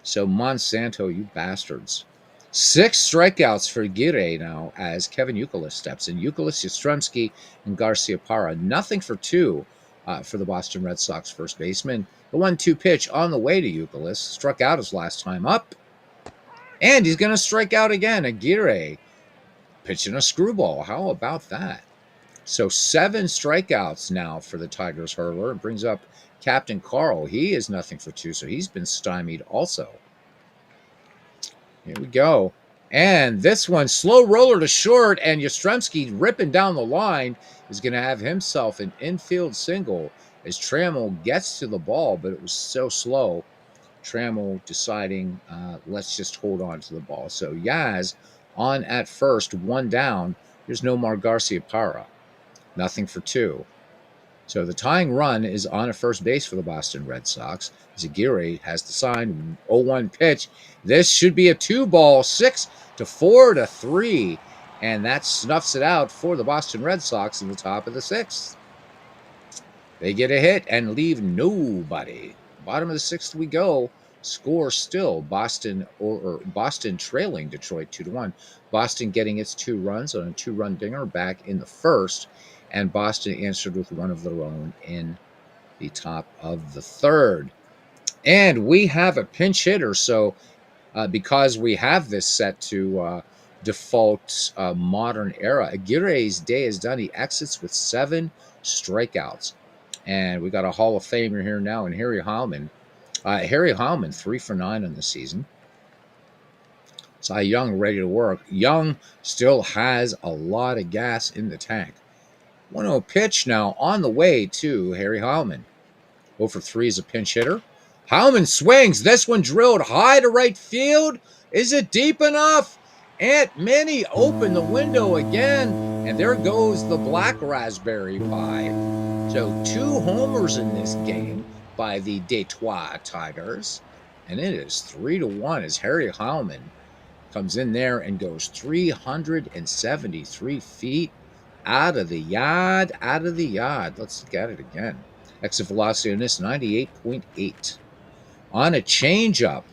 Speaker 1: So Monsanto, you bastards. 6 strikeouts for Gire now as Kevin Youkilis steps in. Youkilis, Yastrzemski, and Garcia Parra. Nothing for 2 for the Boston Red Sox first baseman. The 1-2 pitch on the way to Youkilis. Struck out his last time up. And he's going to strike out again. Aguirre pitching a screwball. How about that? So 7 strikeouts now for the Tigers hurler. It brings up Captain Carl. He is nothing for 2, so he's been stymied also. Here we go. And this one, slow roller to short, and Yastrzemski ripping down the line is going to have himself an infield single as Trammell gets to the ball, but it was so slow. Trammell deciding, let's just hold on to the ball. So Yaz on at first, 1 down. There's Nomar Garcia Parra. Nothing for 2. So the tying run is on a first base for the Boston Red Sox. Aguirre has the sign, 0-1 pitch. This should be a 2-ball, 6-4-3. And that snuffs it out for the Boston Red Sox in the top of the 6th. They get a hit and leave nobody. Bottom of the 6th we go. Score still Boston or Boston trailing Detroit 2-1. Boston getting its 2 runs on a 2-run dinger back in the first, and Boston answered with one of their own in the top of the 3rd. And we have a pinch hitter, so because we have this set to default modern era, Aguirre's day is done. He exits with 7 strikeouts. And we got a Hall of Famer here now, and Harry Heilman. Harry Heilman, 3 for 9 on the season. Cy Young ready to work. Young still has a lot of gas in the tank. 1-0 pitch now on the way to Harry Heilman. 0 for 3 is a pinch hitter. Heilman swings. This one drilled high to right field. Is it deep enough? Aunt Minnie opened the window again, and there goes the black raspberry pie. So 2 homers in this game by the Detroit Tigers, and it is 3-1 as Harry Heilman comes in there and goes 373 feet out of the yard. Let's look at it again. Exit velocity on this, 98.8. On a changeup,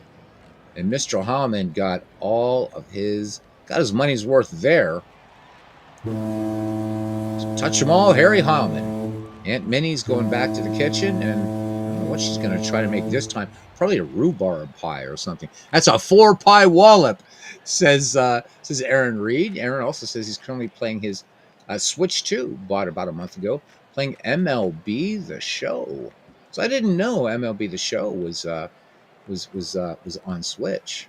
Speaker 1: and Mr. Heilman got his money's worth there. So touch them all, Harry Heilman. Aunt Minnie's going back to the kitchen, and I don't know what she's going to try to make this time. Probably a rhubarb pie or something. That's a 4-pie wallop, says Aaron Reed. Aaron also says he's currently playing his Switch 2, bought about a month ago, playing MLB The Show. So I didn't know MLB The Show was on Switch.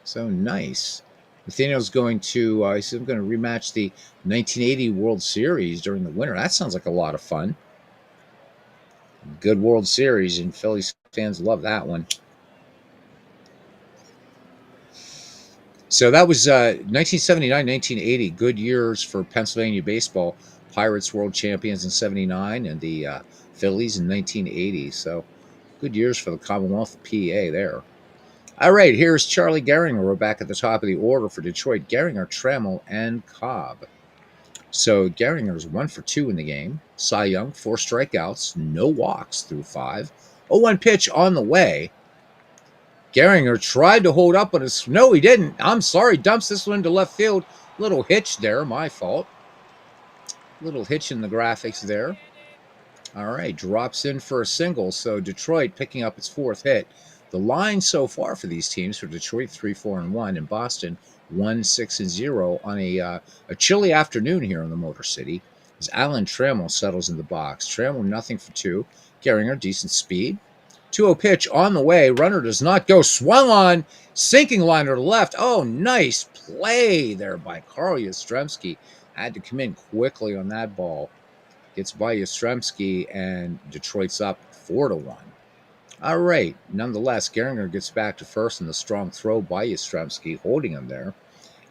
Speaker 1: So nice. Nathaniel's going to, he says, I'm going to rematch the 1980 World Series during the winter. That sounds like a lot of fun. Good World Series, and Phillies fans love that one. So that was 1979, 1980. Good years for Pennsylvania baseball. Pirates world champions in 79 and the Phillies in 1980. So good years for the Commonwealth of PA there. All right, here's Charlie Gehringer. We're back at the top of the order for Detroit. Gehringer, Trammell, and Cobb. So Gehringer's 1 for 2 in the game. Cy Young, 4 strikeouts, no walks through 5. 0-1 pitch on the way. Gehringer tried to hold up on his. No, he didn't. I'm sorry. Dumps this one to left field. Little hitch there. My fault. Little hitch in the graphics there. All right. Drops in for a single. So Detroit picking up its 4th hit. The line so far for these teams for Detroit 3-4-1 and Boston 1-6-0 on a chilly afternoon here in the Motor City. As Alan Trammell settles in the box. Trammell nothing for 2. Gehringer decent speed. 2-0 pitch on the way. Runner does not go. Swung on. Sinking liner to left. Oh, nice play there by Carl Yastrzemski. Had to come in quickly on that ball. Gets by Yastrzemski, and Detroit's up 4-1. All right. Nonetheless, Gehringer gets back to first, and the strong throw by Yastrzemski, holding him there.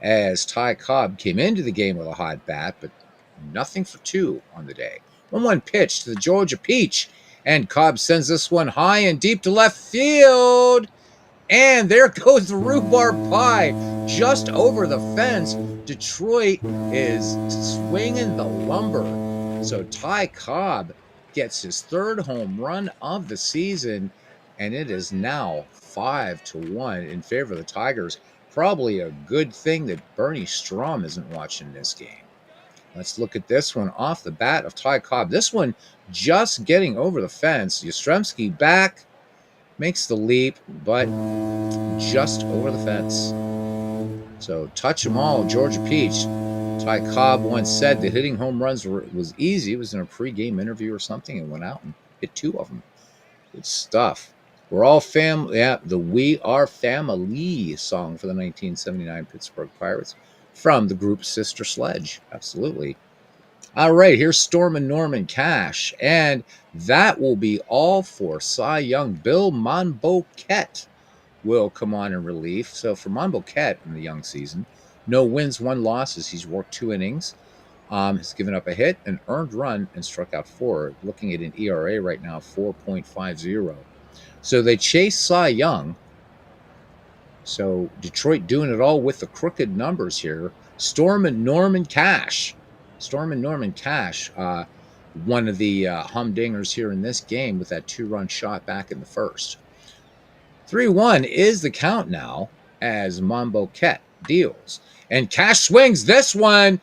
Speaker 1: As Ty Cobb came into the game with a hot bat, but nothing for 2 on the day. 1-1 pitch to the Georgia Peach. And Cobb sends this one high and deep to left field. And there goes the rhubarb pie just over the fence. Detroit is swinging the lumber. So Ty Cobb gets his 3rd home run of the season, and it is now 5-1 in favor of the Tigers. Probably a good thing that Bernie Strom isn't watching this game. Let's look at this one off the bat of Ty Cobb. This one just getting over the fence. Yastrzemski back, makes the leap, but just over the fence. So touch them all, Georgia Peach. Ty Cobb once said that hitting home runs was easy. It was in a pregame interview or something, and went out and hit 2 of them. Good stuff. We're all family. Yeah, the We Are Family song for the 1979 Pittsburgh Pirates from the group Sister Sledge. Absolutely. All right, here's Storm and Norman Cash, and that will be all for Cy Young. Bill Monboquette will come on in relief. So for Monboquette in the young season, no wins, 1 losses. He's worked 2 innings. Has given up a hit, an earned run, and struck out 4. Looking at an ERA right now, 4.50. So they chase Cy Young. So Detroit doing it all with the crooked numbers here. Storm and Norman Cash. One of the humdingers here in this game with that 2-run shot back in the first. 3-1 is the count now as Monboquette deals. And Cash swings this one.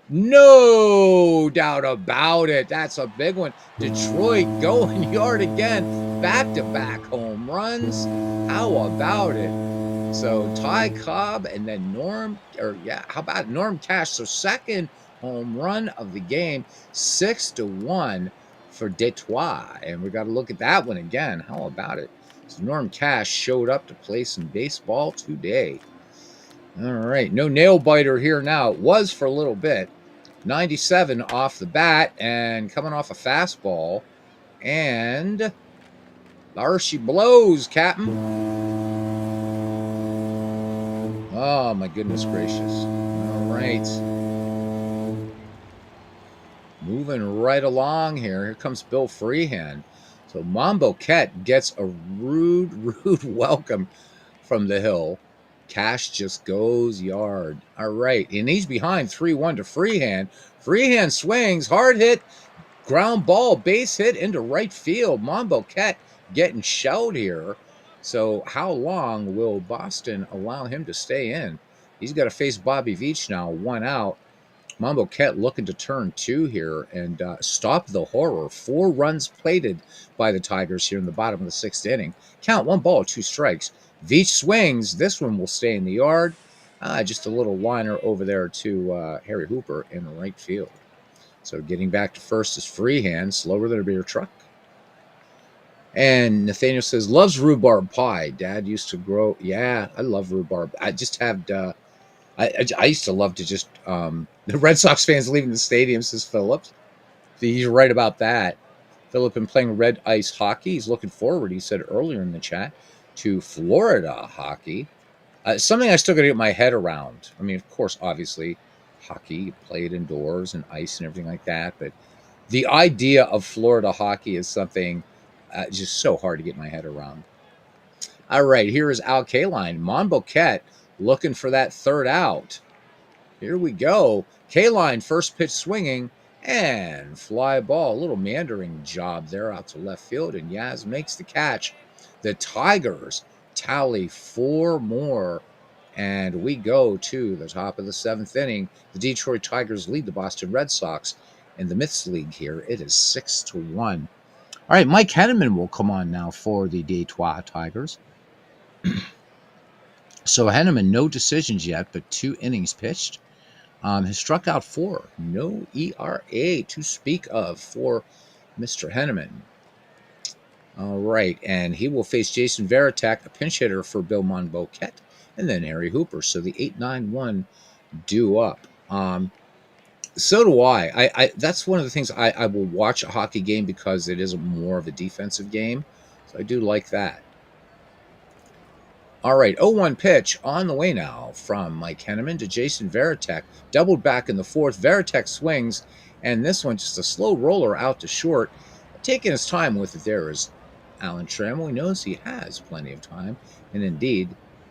Speaker 1: No doubt about it. That's a big one. Detroit going yard again. Back-to-back home runs. How about it? So Ty Cobb and then how about Norm Cash? So 2nd home run of the game, 6-1 for Detroit. And we got to look at that one again. How about it? So Norm Cash showed up to play some baseball today. All right, no nail biter here now. It was for a little bit. 97 off the bat and coming off a fastball. And there she blows, Captain. Oh, my goodness gracious. All right. Moving right along here. Here comes Bill Freehand. So Monboquette gets a rude welcome from the hill. Cash just goes yard. All right. And he's behind 3-1 to Freehand. Freehand swings. Hard hit. Ground ball. Base hit into right field. Monboquette getting shelled here. So how long will Boston allow him to stay in? He's got to face Bobby Veach now. 1 out. Monboquette looking to turn 2 here and stop the horror. 4 runs plated by the Tigers here in the bottom of the 6th inning. Count 1 ball, 2 strikes. Veach swings. This one will stay in the yard. Just a little liner over there to Harry Hooper in the right field. So getting back to first is Freehand, slower than a beer truck. And Nathaniel says, loves rhubarb pie. Dad used to grow. Yeah, I love rhubarb. I just had I used to love to just the Red Sox fans leaving the stadium, says Phillips. He's right about that. Philip been playing red ice hockey. He's looking forward, he said earlier in the chat, to Florida hockey. Something I still got to get my head around. I mean, of course, obviously, hockey, you play it indoors and ice and everything like that. But the idea of Florida hockey is something just so hard to get my head around. All right, here is Al Kaline. Monboquette looking for that third out. Here we go. Kaline, first pitch swinging and fly ball. A little meandering job there out to left field, and Yaz makes the catch. The Tigers tally 4 more, and we go to the top of the 7th inning. The Detroit Tigers lead the Boston Red Sox in the Myths League here. It is 6-1. All right, Mike Henneman will come on now for the Detroit Tigers. So Henneman, no decisions yet, but 2 innings pitched. Has struck out 4. No ERA to speak of for Mr. Henneman. All right, and he will face Jason Varitek, a pinch hitter for Bill Monboquette, and then Harry Hooper. So the 8-9-1 due up. So do I. That's one of the things I will watch a hockey game because it is more of a defensive game. So I do like that. All right, 0-1 pitch on the way now from Mike Henneman to Jason Varitek. Doubled back in the 4th. Varitek swings, and this one just a slow roller out to short. Taking his time with it there is Alan Trammell. He knows he has plenty of time, and indeed,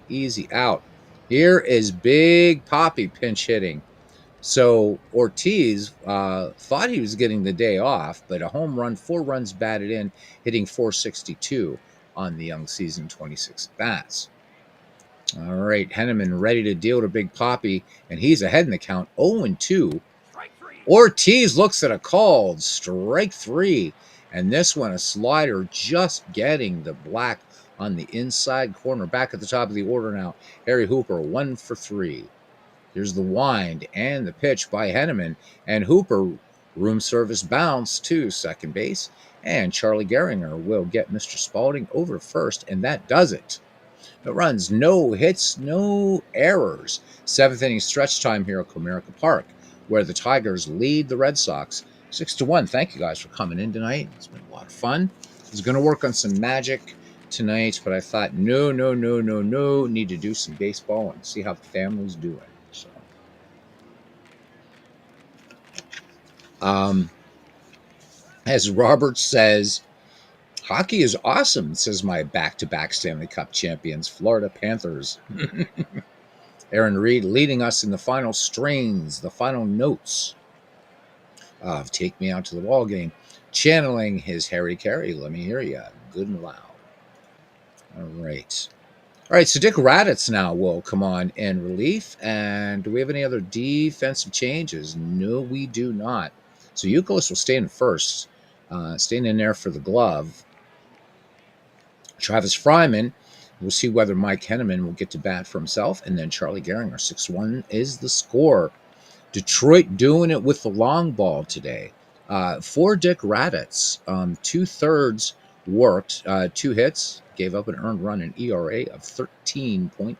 Speaker 1: easy out. Here is Big Poppy pinch hitting. So Ortiz thought he was getting the day off, but a home run, 4 runs batted in, hitting .462 on the young season, 26 bats. All right, Henneman ready to deal to Big Poppy, and he's ahead in the count, 0-2.
Speaker 2: Strike 3.
Speaker 1: Ortiz looks at a called strike 3, and this one a slider just getting the black on the inside corner. Back at the top of the order now, Harry Hooper, 1 for 3. Here's the wind and the pitch by Henneman, and Hooper room service bounce to second base, and Charlie Gehringer will get Mr. Spalding over to first, and that does it. No runs, no hits, no errors. 7th inning stretch time here at Comerica Park, where the Tigers lead the Red Sox 6-1. Thank you guys for coming in tonight. It's been a lot of fun. I was going to work on some magic tonight, but I thought, no. Need to do some baseball and see how the family's doing. So, as Robert says, hockey is awesome, says my back-to-back Stanley Cup champions, Florida Panthers. Aaron Reed leading us in the final strains, the final notes of Take Me Out to the Ball Game, channeling his Harry Carey. Let me hear you, good and loud. All right. All right, so Dick Raditz now will come on in relief. And do we have any other defensive changes? No, we do not. So Euclid will stay in first, staying in there for the glove. Travis Fryman, we'll see whether Mike Henneman will get to bat for himself. And then Charlie Gehringer, 6-1 is the score. Detroit doing it with the long ball today. For Dick Raditz, 2/3 worked, 2 hits, gave up an earned run, an ERA of 13.5.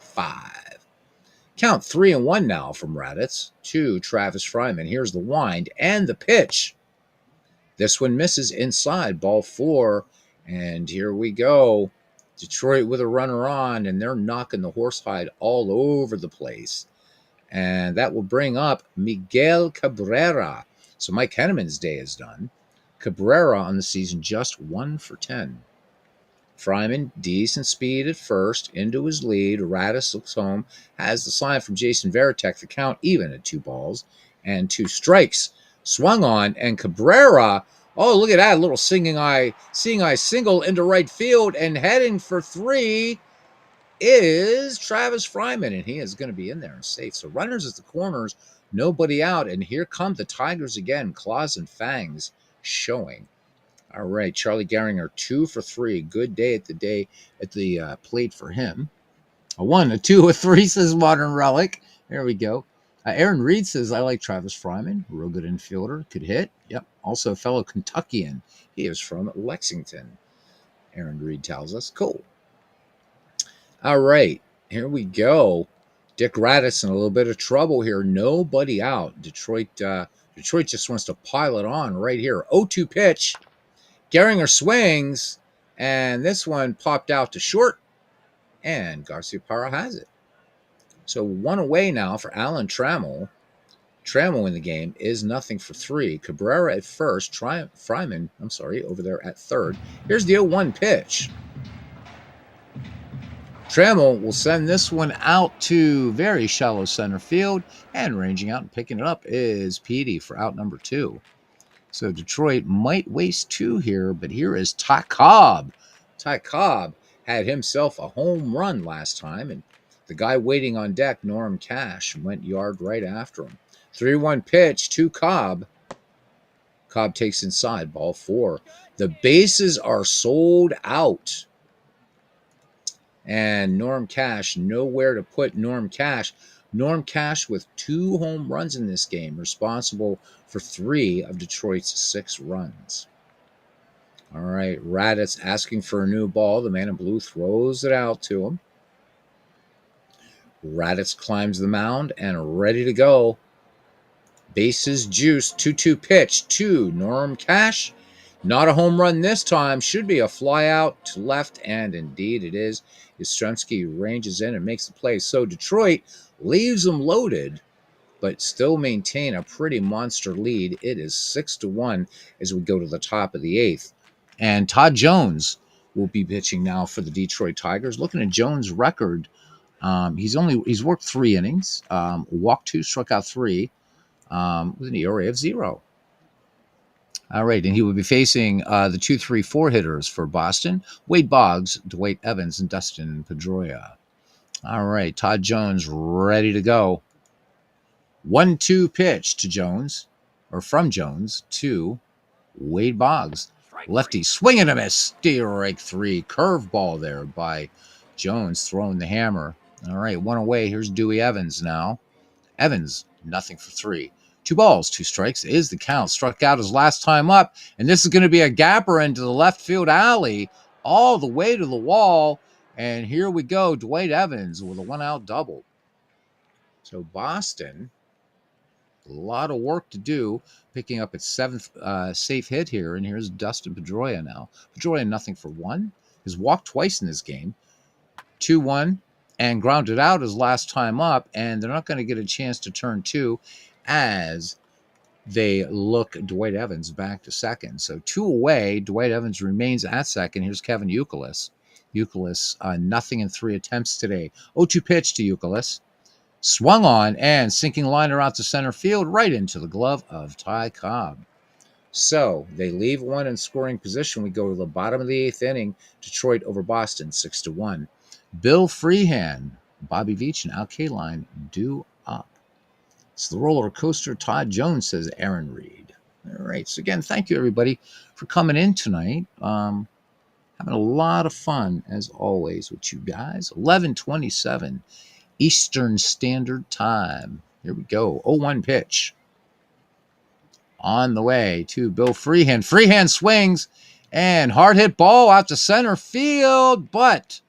Speaker 1: Count 3-1 now from Raditz to Travis Fryman. Here's the wind and the pitch. This one misses inside, ball 4. And here we go. Detroit with a runner on, and they're knocking the horsehide all over the place. And that will bring up Miguel Cabrera. So Mike Henneman's day is done. Cabrera on the season just 1 for 10. Fryman, decent speed at first, into his lead. Raditz looks home, has the sign from Jason Varitek, the count even at 2 balls and 2 strikes. Swung on, and Cabrera, oh, look at that, a little seeing eye single into right field, and heading for 3 is Travis Fryman, and he is going to be in there and safe. So runners at the corners, nobody out, and here come the Tigers again, claws and fangs showing. All right, Charlie Gehringer, 2 for 3. Good day at the plate for him. A 1, a 2, a 3, says Modern Relic. There we go. Aaron Reed says, I like Travis Fryman, real good infielder, could hit. Yep. Also a fellow Kentuckian. He is from Lexington, Aaron Reed tells us. Cool. All right, here we go. Dick Raditz in a little bit of trouble here. Nobody out. Detroit just wants to pile it on right here. 0-2 pitch. Gehringer swings, and this one popped out to short, and Garciaparra has it. So one away now for Alan Trammell. Trammell in the game is nothing for 3. Cabrera at first. Fryman, over there at third. Here's the 0-1 pitch. Trammell will send this one out to very shallow center field, and ranging out and picking it up is Petey for out number 2. So Detroit might waste 2 here, but here is Ty Cobb. Ty Cobb had himself a home run last time, and the guy waiting on deck, Norm Cash, went yard right after him. 3-1 pitch to Cobb. Cobb takes inside, ball 4. The bases are sold out. And Norm Cash, nowhere to put Norm Cash. Norm Cash with 2 home runs in this game, responsible for 3 of Detroit's 6 runs. All right, Raditz asking for a new ball. The man in blue throws it out to him. Raditz climbs the mound and ready to go. Bases juiced. 2-2 pitch to Norm Cash. Not a home run this time. Should be a fly out to left, and indeed it is. Yastrzemski ranges in and makes the play. So Detroit leaves them loaded, but still maintain a pretty monster lead. It is 6-1 as we go to the top of the 8th. And Todd Jones will be pitching now for the Detroit Tigers. Looking at Jones' record, he's worked 3 innings, walked 2, struck out 3, with an ERA of 0. All right, and he will be facing the 2-3-4 hitters for Boston: Wade Boggs, Dwight Evans, and Dustin Pedroia. All right, Todd Jones ready to go. 1-2 pitch to Jones, or from Jones to Wade Boggs. Lefty swing and a miss. Strike 3. Curveball there by Jones, throwing the hammer. All right, 1 away. Here's Dewey Evans now. Evans, nothing for 3. 2 balls, 2 strikes is the count. Struck out his last time up, and this is going to be a gapper into the left field alley, all the way to the wall. And here we go, Dwight Evans with a 1-out double. So Boston, a lot of work to do, picking up its 7th safe hit here. And here's Dustin Pedroia now. Pedroia nothing for 1. Has walked twice in this game. 2-1. And grounded out his last time up, and they're not going to get a chance to turn 2 as they look Dwight Evans back to second. So 2 away. Dwight Evans remains at second. Here's Kevin Youkilis. Youkilis, nothing in 3 attempts today. 0-2 pitch to Youkilis. Swung on and sinking liner out to center field, right into the glove of Ty Cobb. So they leave 1 in scoring position. We go to the bottom of the 8th inning. Detroit over Boston, 6-1. Bill Freehan, Bobby Veach, and Al Kaline due up. It's the roller coaster. Todd Jones, says Aaron Reed. All right. So again, thank you everybody for coming in tonight. Having a lot of fun as always with you guys. 11:27 Eastern Standard Time. Here we go. 0-1 pitch. On the way to Bill Freehan. Freehan swings and hard hit ball out to center field, but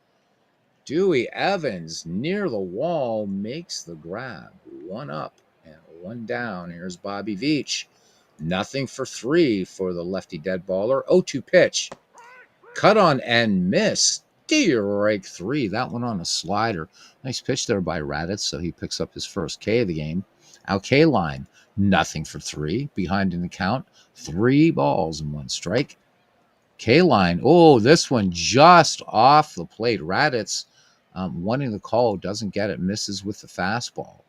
Speaker 1: Dewey Evans near the wall makes the grab. 1 up and 1 down. Here's Bobby Veach. Nothing for 3 for the lefty dead baller. 0-2 pitch. Cut on and miss. Strike 3. That one on a slider. Nice pitch there by Raditz, so he picks up his first K of the game. Al Kaline, nothing for 3. Behind in the count. 3 balls and 1 strike. Kaline, this one just off the plate. Raditz, wanting the call, doesn't get it, misses with the fastball.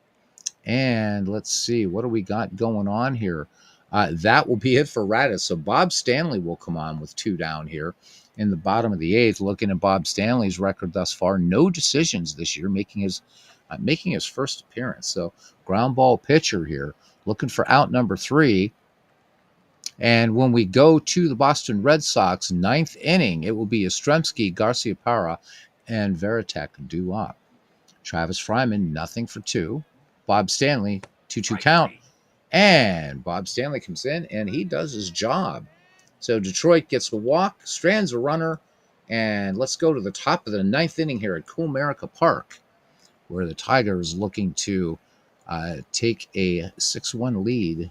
Speaker 1: And let's see, what do we got going on here? That will be it for Raditz. So Bob Stanley will come on with 2 down here in the bottom of the 8th. Looking at Bob Stanley's record thus far, no decisions this year, making his first appearance. So ground ball pitcher here, looking for out number 3. And when we go to the Boston Red Sox 9th inning, it will be Yastrzemski, Garciaparra, and Veritek due up. Travis Fryman, nothing for 2. Bob Stanley, 2-2 count. And Bob Stanley comes in, and he does his job. So Detroit gets the walk, strands a runner, and let's go to the top of the 9th inning here at Comerica Park. where the Tigers looking to take a 6-1 lead,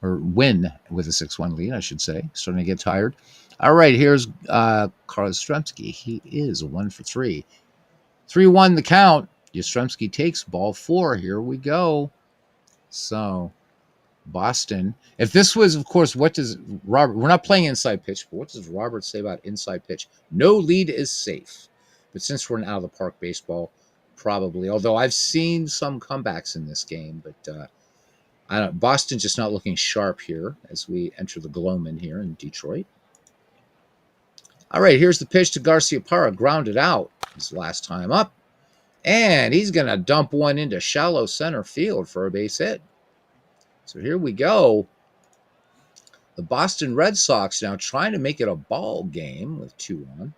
Speaker 1: or win with a 6-1 lead, I should say. Starting to get tired. All right, here's Carlos Yastrzemski. He is 1 for 3. 3-1 the count. Yastrzemski takes ball 4. Here we go. So Boston. If this was, of course, what does Robert? We're not playing inside pitch, but what does Robert say about inside pitch? No lead is safe. But since we're in out of the park baseball, probably. Although I've seen some comebacks in this game, but I don't. Boston just not looking sharp here as we enter the Gloman here in Detroit. All right, here's the pitch to Garciaparra, grounded out his last time up, and he's going to dump one into shallow center field for a base hit. So here we go. The Boston Red Sox now trying to make it a ball game with 2 on.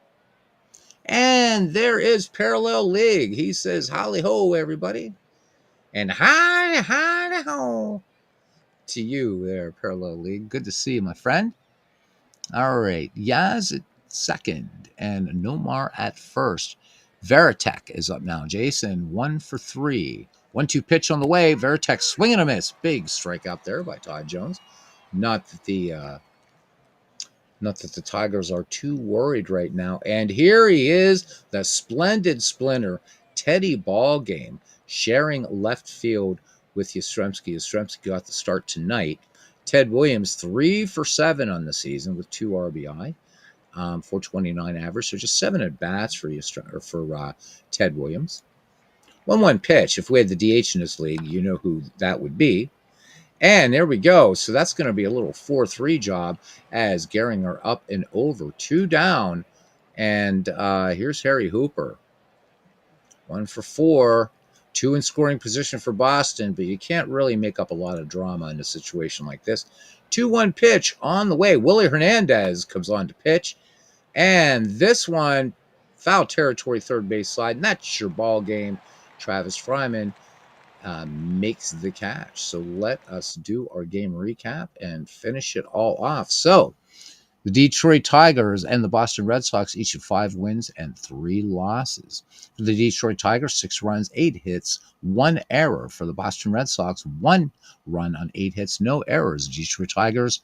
Speaker 1: And there is Parallel League. He says, "Holly ho, everybody." And hi ho to you there, Parallel League. Good to see you, my friend. All right. Yaz at second and Nomar at first. Veritek is up now. Jason, 1 for 3. 1-2 pitch on the way. Veritek swinging a miss. Big strikeout there by Todd Jones. Not that the Tigers are too worried right now. And here he is, the splendid splinter, Teddy Ballgame, sharing left field with Yastrzemski. Yastrzemski got the start tonight. Ted Williams, 3 for 7 on the season with 2 RBI, 429 average. So just 7 at bats for Ted Williams. 1-1 pitch. If we had the DH in this league, you know who that would be. And there we go. So that's going to be a little 4-3 job as Gehringer up and over, 2 down. And here's Harry Hooper. 1 for 4. 2 in scoring position for Boston, but you can't really make up a lot of drama in a situation like this. 2-1 pitch on the way. Willie Hernandez comes on to pitch. And this one, foul territory, third base side. And that's your ball game. Travis Fryman makes the catch. So let us do our game recap and finish it all off. So the Detroit Tigers and the Boston Red Sox each have 5 wins and 3 losses. For the Detroit Tigers, 6 runs, 8 hits, 1 error. For the Boston Red Sox, 1 run on 8 hits, no errors. The Detroit Tigers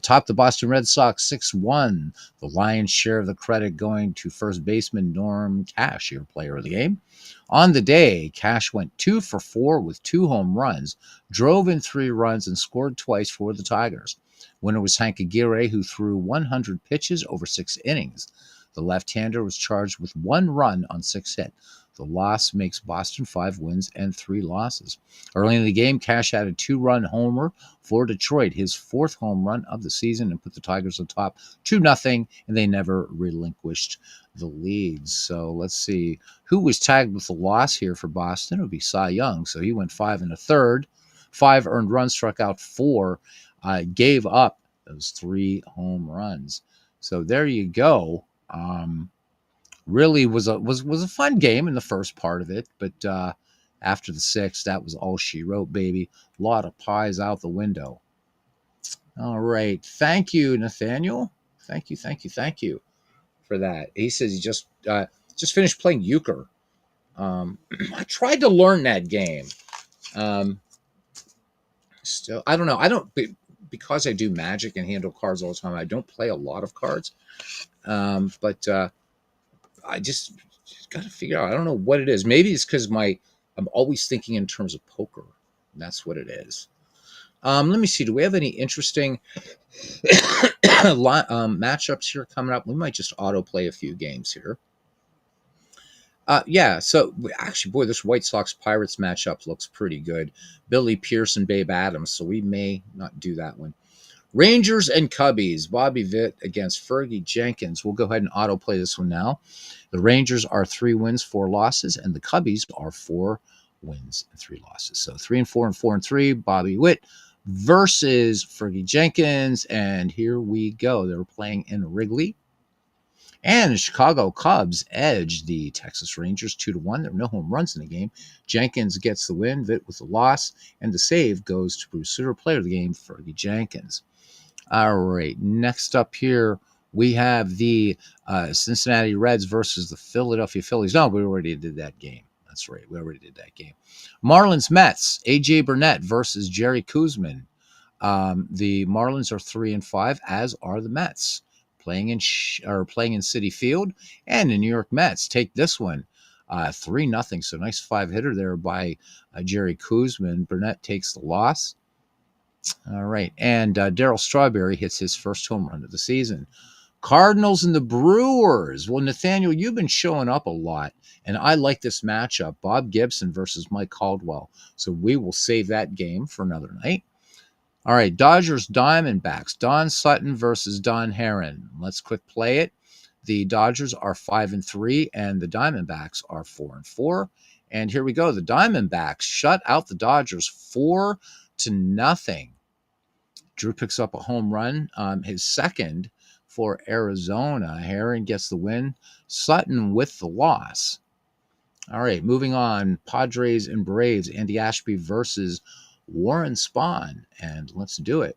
Speaker 1: topped the Boston Red Sox 6-1. The lion's share of the credit going to first baseman Norm Cash, your player of the game. On the day, Cash went 2 for 4 with 2 home runs, drove in 3 runs, and scored twice for the Tigers. Winner was Hank Aguirre, who threw 100 pitches over 6 innings. The left-hander was charged with 1 run on 6 hits. The loss makes Boston 5 wins and 3 losses. Early in the game, Cash had a 2-run homer for Detroit, his 4th home run of the season, and put the Tigers on top 2-0, and they never relinquished the lead. So let's see who was tagged with the loss here for Boston. It would be Cy Young. So he went 5 1/3, 5 earned runs, struck out 4, gave up those 3 home runs. So there you go. Really was a fun game in the first part of it, but after the 6th, that was all she wrote, baby. A lot of pies out the window. All right. Thank you, Nathaniel. Thank you for that. He says he just finished playing euchre. I tried to learn that game. Still, I don't know. Because I do Magic and handle cards all the time. I don't play a lot of cards, but I just got to figure out. I don't know what it is. Maybe it's because I'm always thinking in terms of poker. That's what it is. Let me see. Do we have any interesting matchups here coming up? We might just autoplay a few games here. Yeah, so actually, boy, this White Sox Pirates matchup looks pretty good. Billy Pierce and Babe Adams, so we may not do that one. Rangers and Cubbies, Bobby Witt against Fergie Jenkins. We'll go ahead and autoplay this one now. The Rangers are 3 wins, 4 losses, and the Cubbies are 4 wins and 3 losses. So 3-4 and 4-3, Bobby Witt versus Fergie Jenkins. And here we go. They're playing in Wrigley. And the Chicago Cubs edged the Texas Rangers 2-1. There were no home runs in the game. Jenkins gets the win, Witt with the loss, and the save goes to Bruce Sutter, player of the game, Fergie Jenkins. All right, next up here, We have the Cincinnati Reds versus the Philadelphia Phillies. No, we already did that game. That's right. We already did that game. Marlins Mets, AJ Burnett versus Jerry Kuzman. The Marlins are 3-5, as are the Mets, playing in playing in Citi Field, and the New York Mets take this one 3-0. So nice 5-hitter there by Jerry Kuzman. Burnett takes the loss. All right, and Darryl Strawberry hits his first home run of the season. Cardinals and the Brewers. Well, Nathaniel, you've been showing up a lot, and I like this matchup, Bob Gibson versus Mike Caldwell. So we will save that game for another night. All right, Dodgers Diamondbacks. Don Sutton versus Don Herron. Let's quick play it. The Dodgers are 5-3, and the Diamondbacks are 4-4. And here we go. The Diamondbacks shut out the Dodgers 4-0. Drew picks up a home run, his second for Arizona. Herron gets the win. Sutton with the loss. All right, moving on. Padres and Braves. Andy Ashby versus Warren Spahn. And let's do it.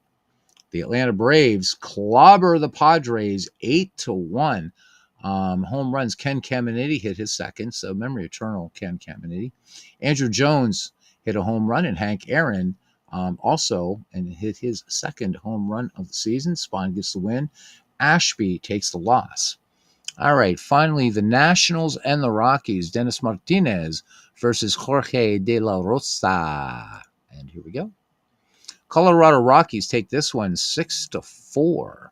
Speaker 1: The Atlanta Braves clobber the Padres 8-1. Home runs. Ken Caminiti hit his second, so memory eternal, Ken Caminiti. Andrew Jones hit a home run, and Hank Aaron also and hit his second home run of the season. Spahn gets the win. Ashby takes the loss. All right, finally, the Nationals and the Rockies. Dennis Martinez versus Jorge De La Rosa. And here we go. Colorado Rockies take this one 6-4.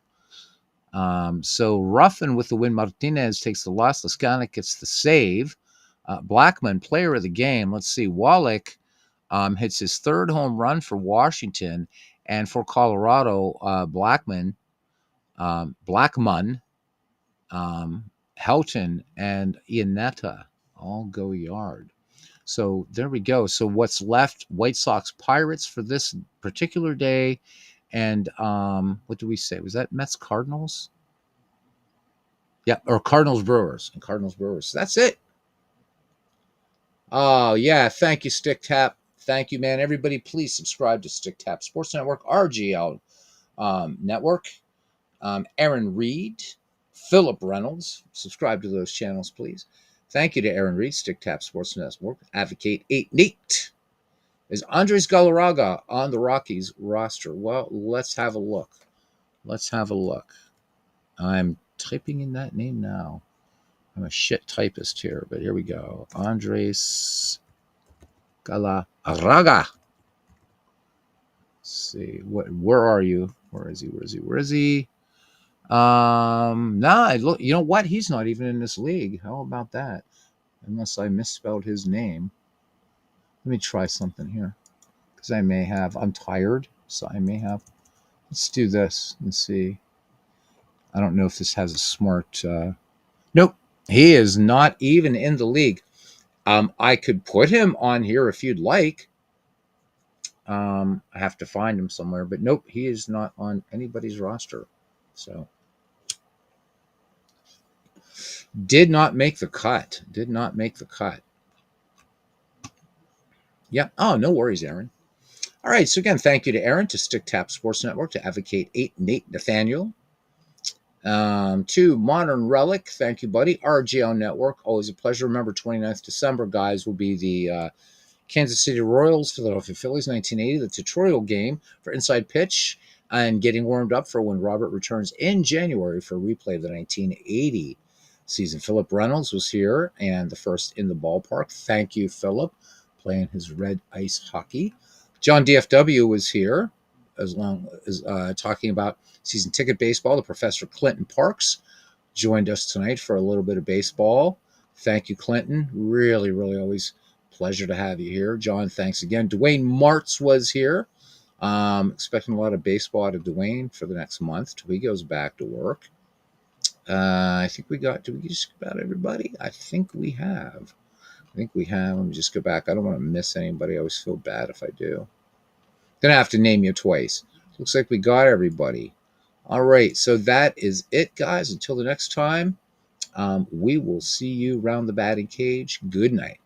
Speaker 1: So Ruffin with the win. Martinez takes the loss. Leskanic gets the save. Blackman, player of the game. Let's see. Wallach hits his third home run for Washington. And for Colorado, Blackman, Helton, and Iannetta all go yard. So there we go. So what's left? White Sox Pirates for this particular day. And what do we say? Was that Mets Cardinals? Yeah, or Cardinals Brewers. And Cardinals Brewers. So that's it. Oh, yeah. Thank you, Stick Tap. Thank you, man. Everybody, please subscribe to Stick Tap Sports Network, RGL Network. Aaron Reed, Philip Reynolds. Subscribe to those channels, please. Thank you to Aaron Reed, Stick Tap Sports Network. Advocate 8 Nate. Is Andres Galarraga on the Rockies roster? Well, let's have a look. I'm typing in that name now. I'm a shit typist here, but here we go. Andres Galarraga. Let's see. Where are you? Where is he? Look, you know what? He's not even in this league. How about that? Unless I misspelled his name. Let me try something here. Because I may have. I'm tired, so I may have. Let's do this and see. I don't know if this has a smart. Nope. He is not even in the league. I could put him on here if you'd like. I have to find him somewhere, but nope, he is not on anybody's roster. So did not make the cut. Yep. Oh, no worries, Aaron. All right. So again, thank you to Aaron, to Stick Tap Sports Network, to Advocate 8 Nate Nathaniel, to Modern Relic. Thank you, buddy. RGL Network. Always a pleasure. Remember, 29th December, guys, will be the Kansas City Royals, Philadelphia Phillies, 1980, the tutorial game for Inside Pitch, and getting warmed up for when Robert returns in January for a replay of the 1980 season. Philip Reynolds was here and the first in the ballpark. Thank you, Philip, playing his red ice hockey. John DFW was here, as long as talking about season ticket baseball. The Professor Clinton Parks joined us tonight for a little bit of baseball. Thank you, Clinton. Really, really always pleasure to have you here. John, thanks again. Dwayne Martz was here. Expecting a lot of baseball out of Dwayne for the next month till he goes back to work. I think we got, did we just about everybody? I think we have. Let me just go back. I don't want to miss anybody. I always feel bad if I do. Gonna have to name you twice. Looks like we got everybody. All right, so that is it, guys. Until the next time, we will see you around the batting cage. Good night.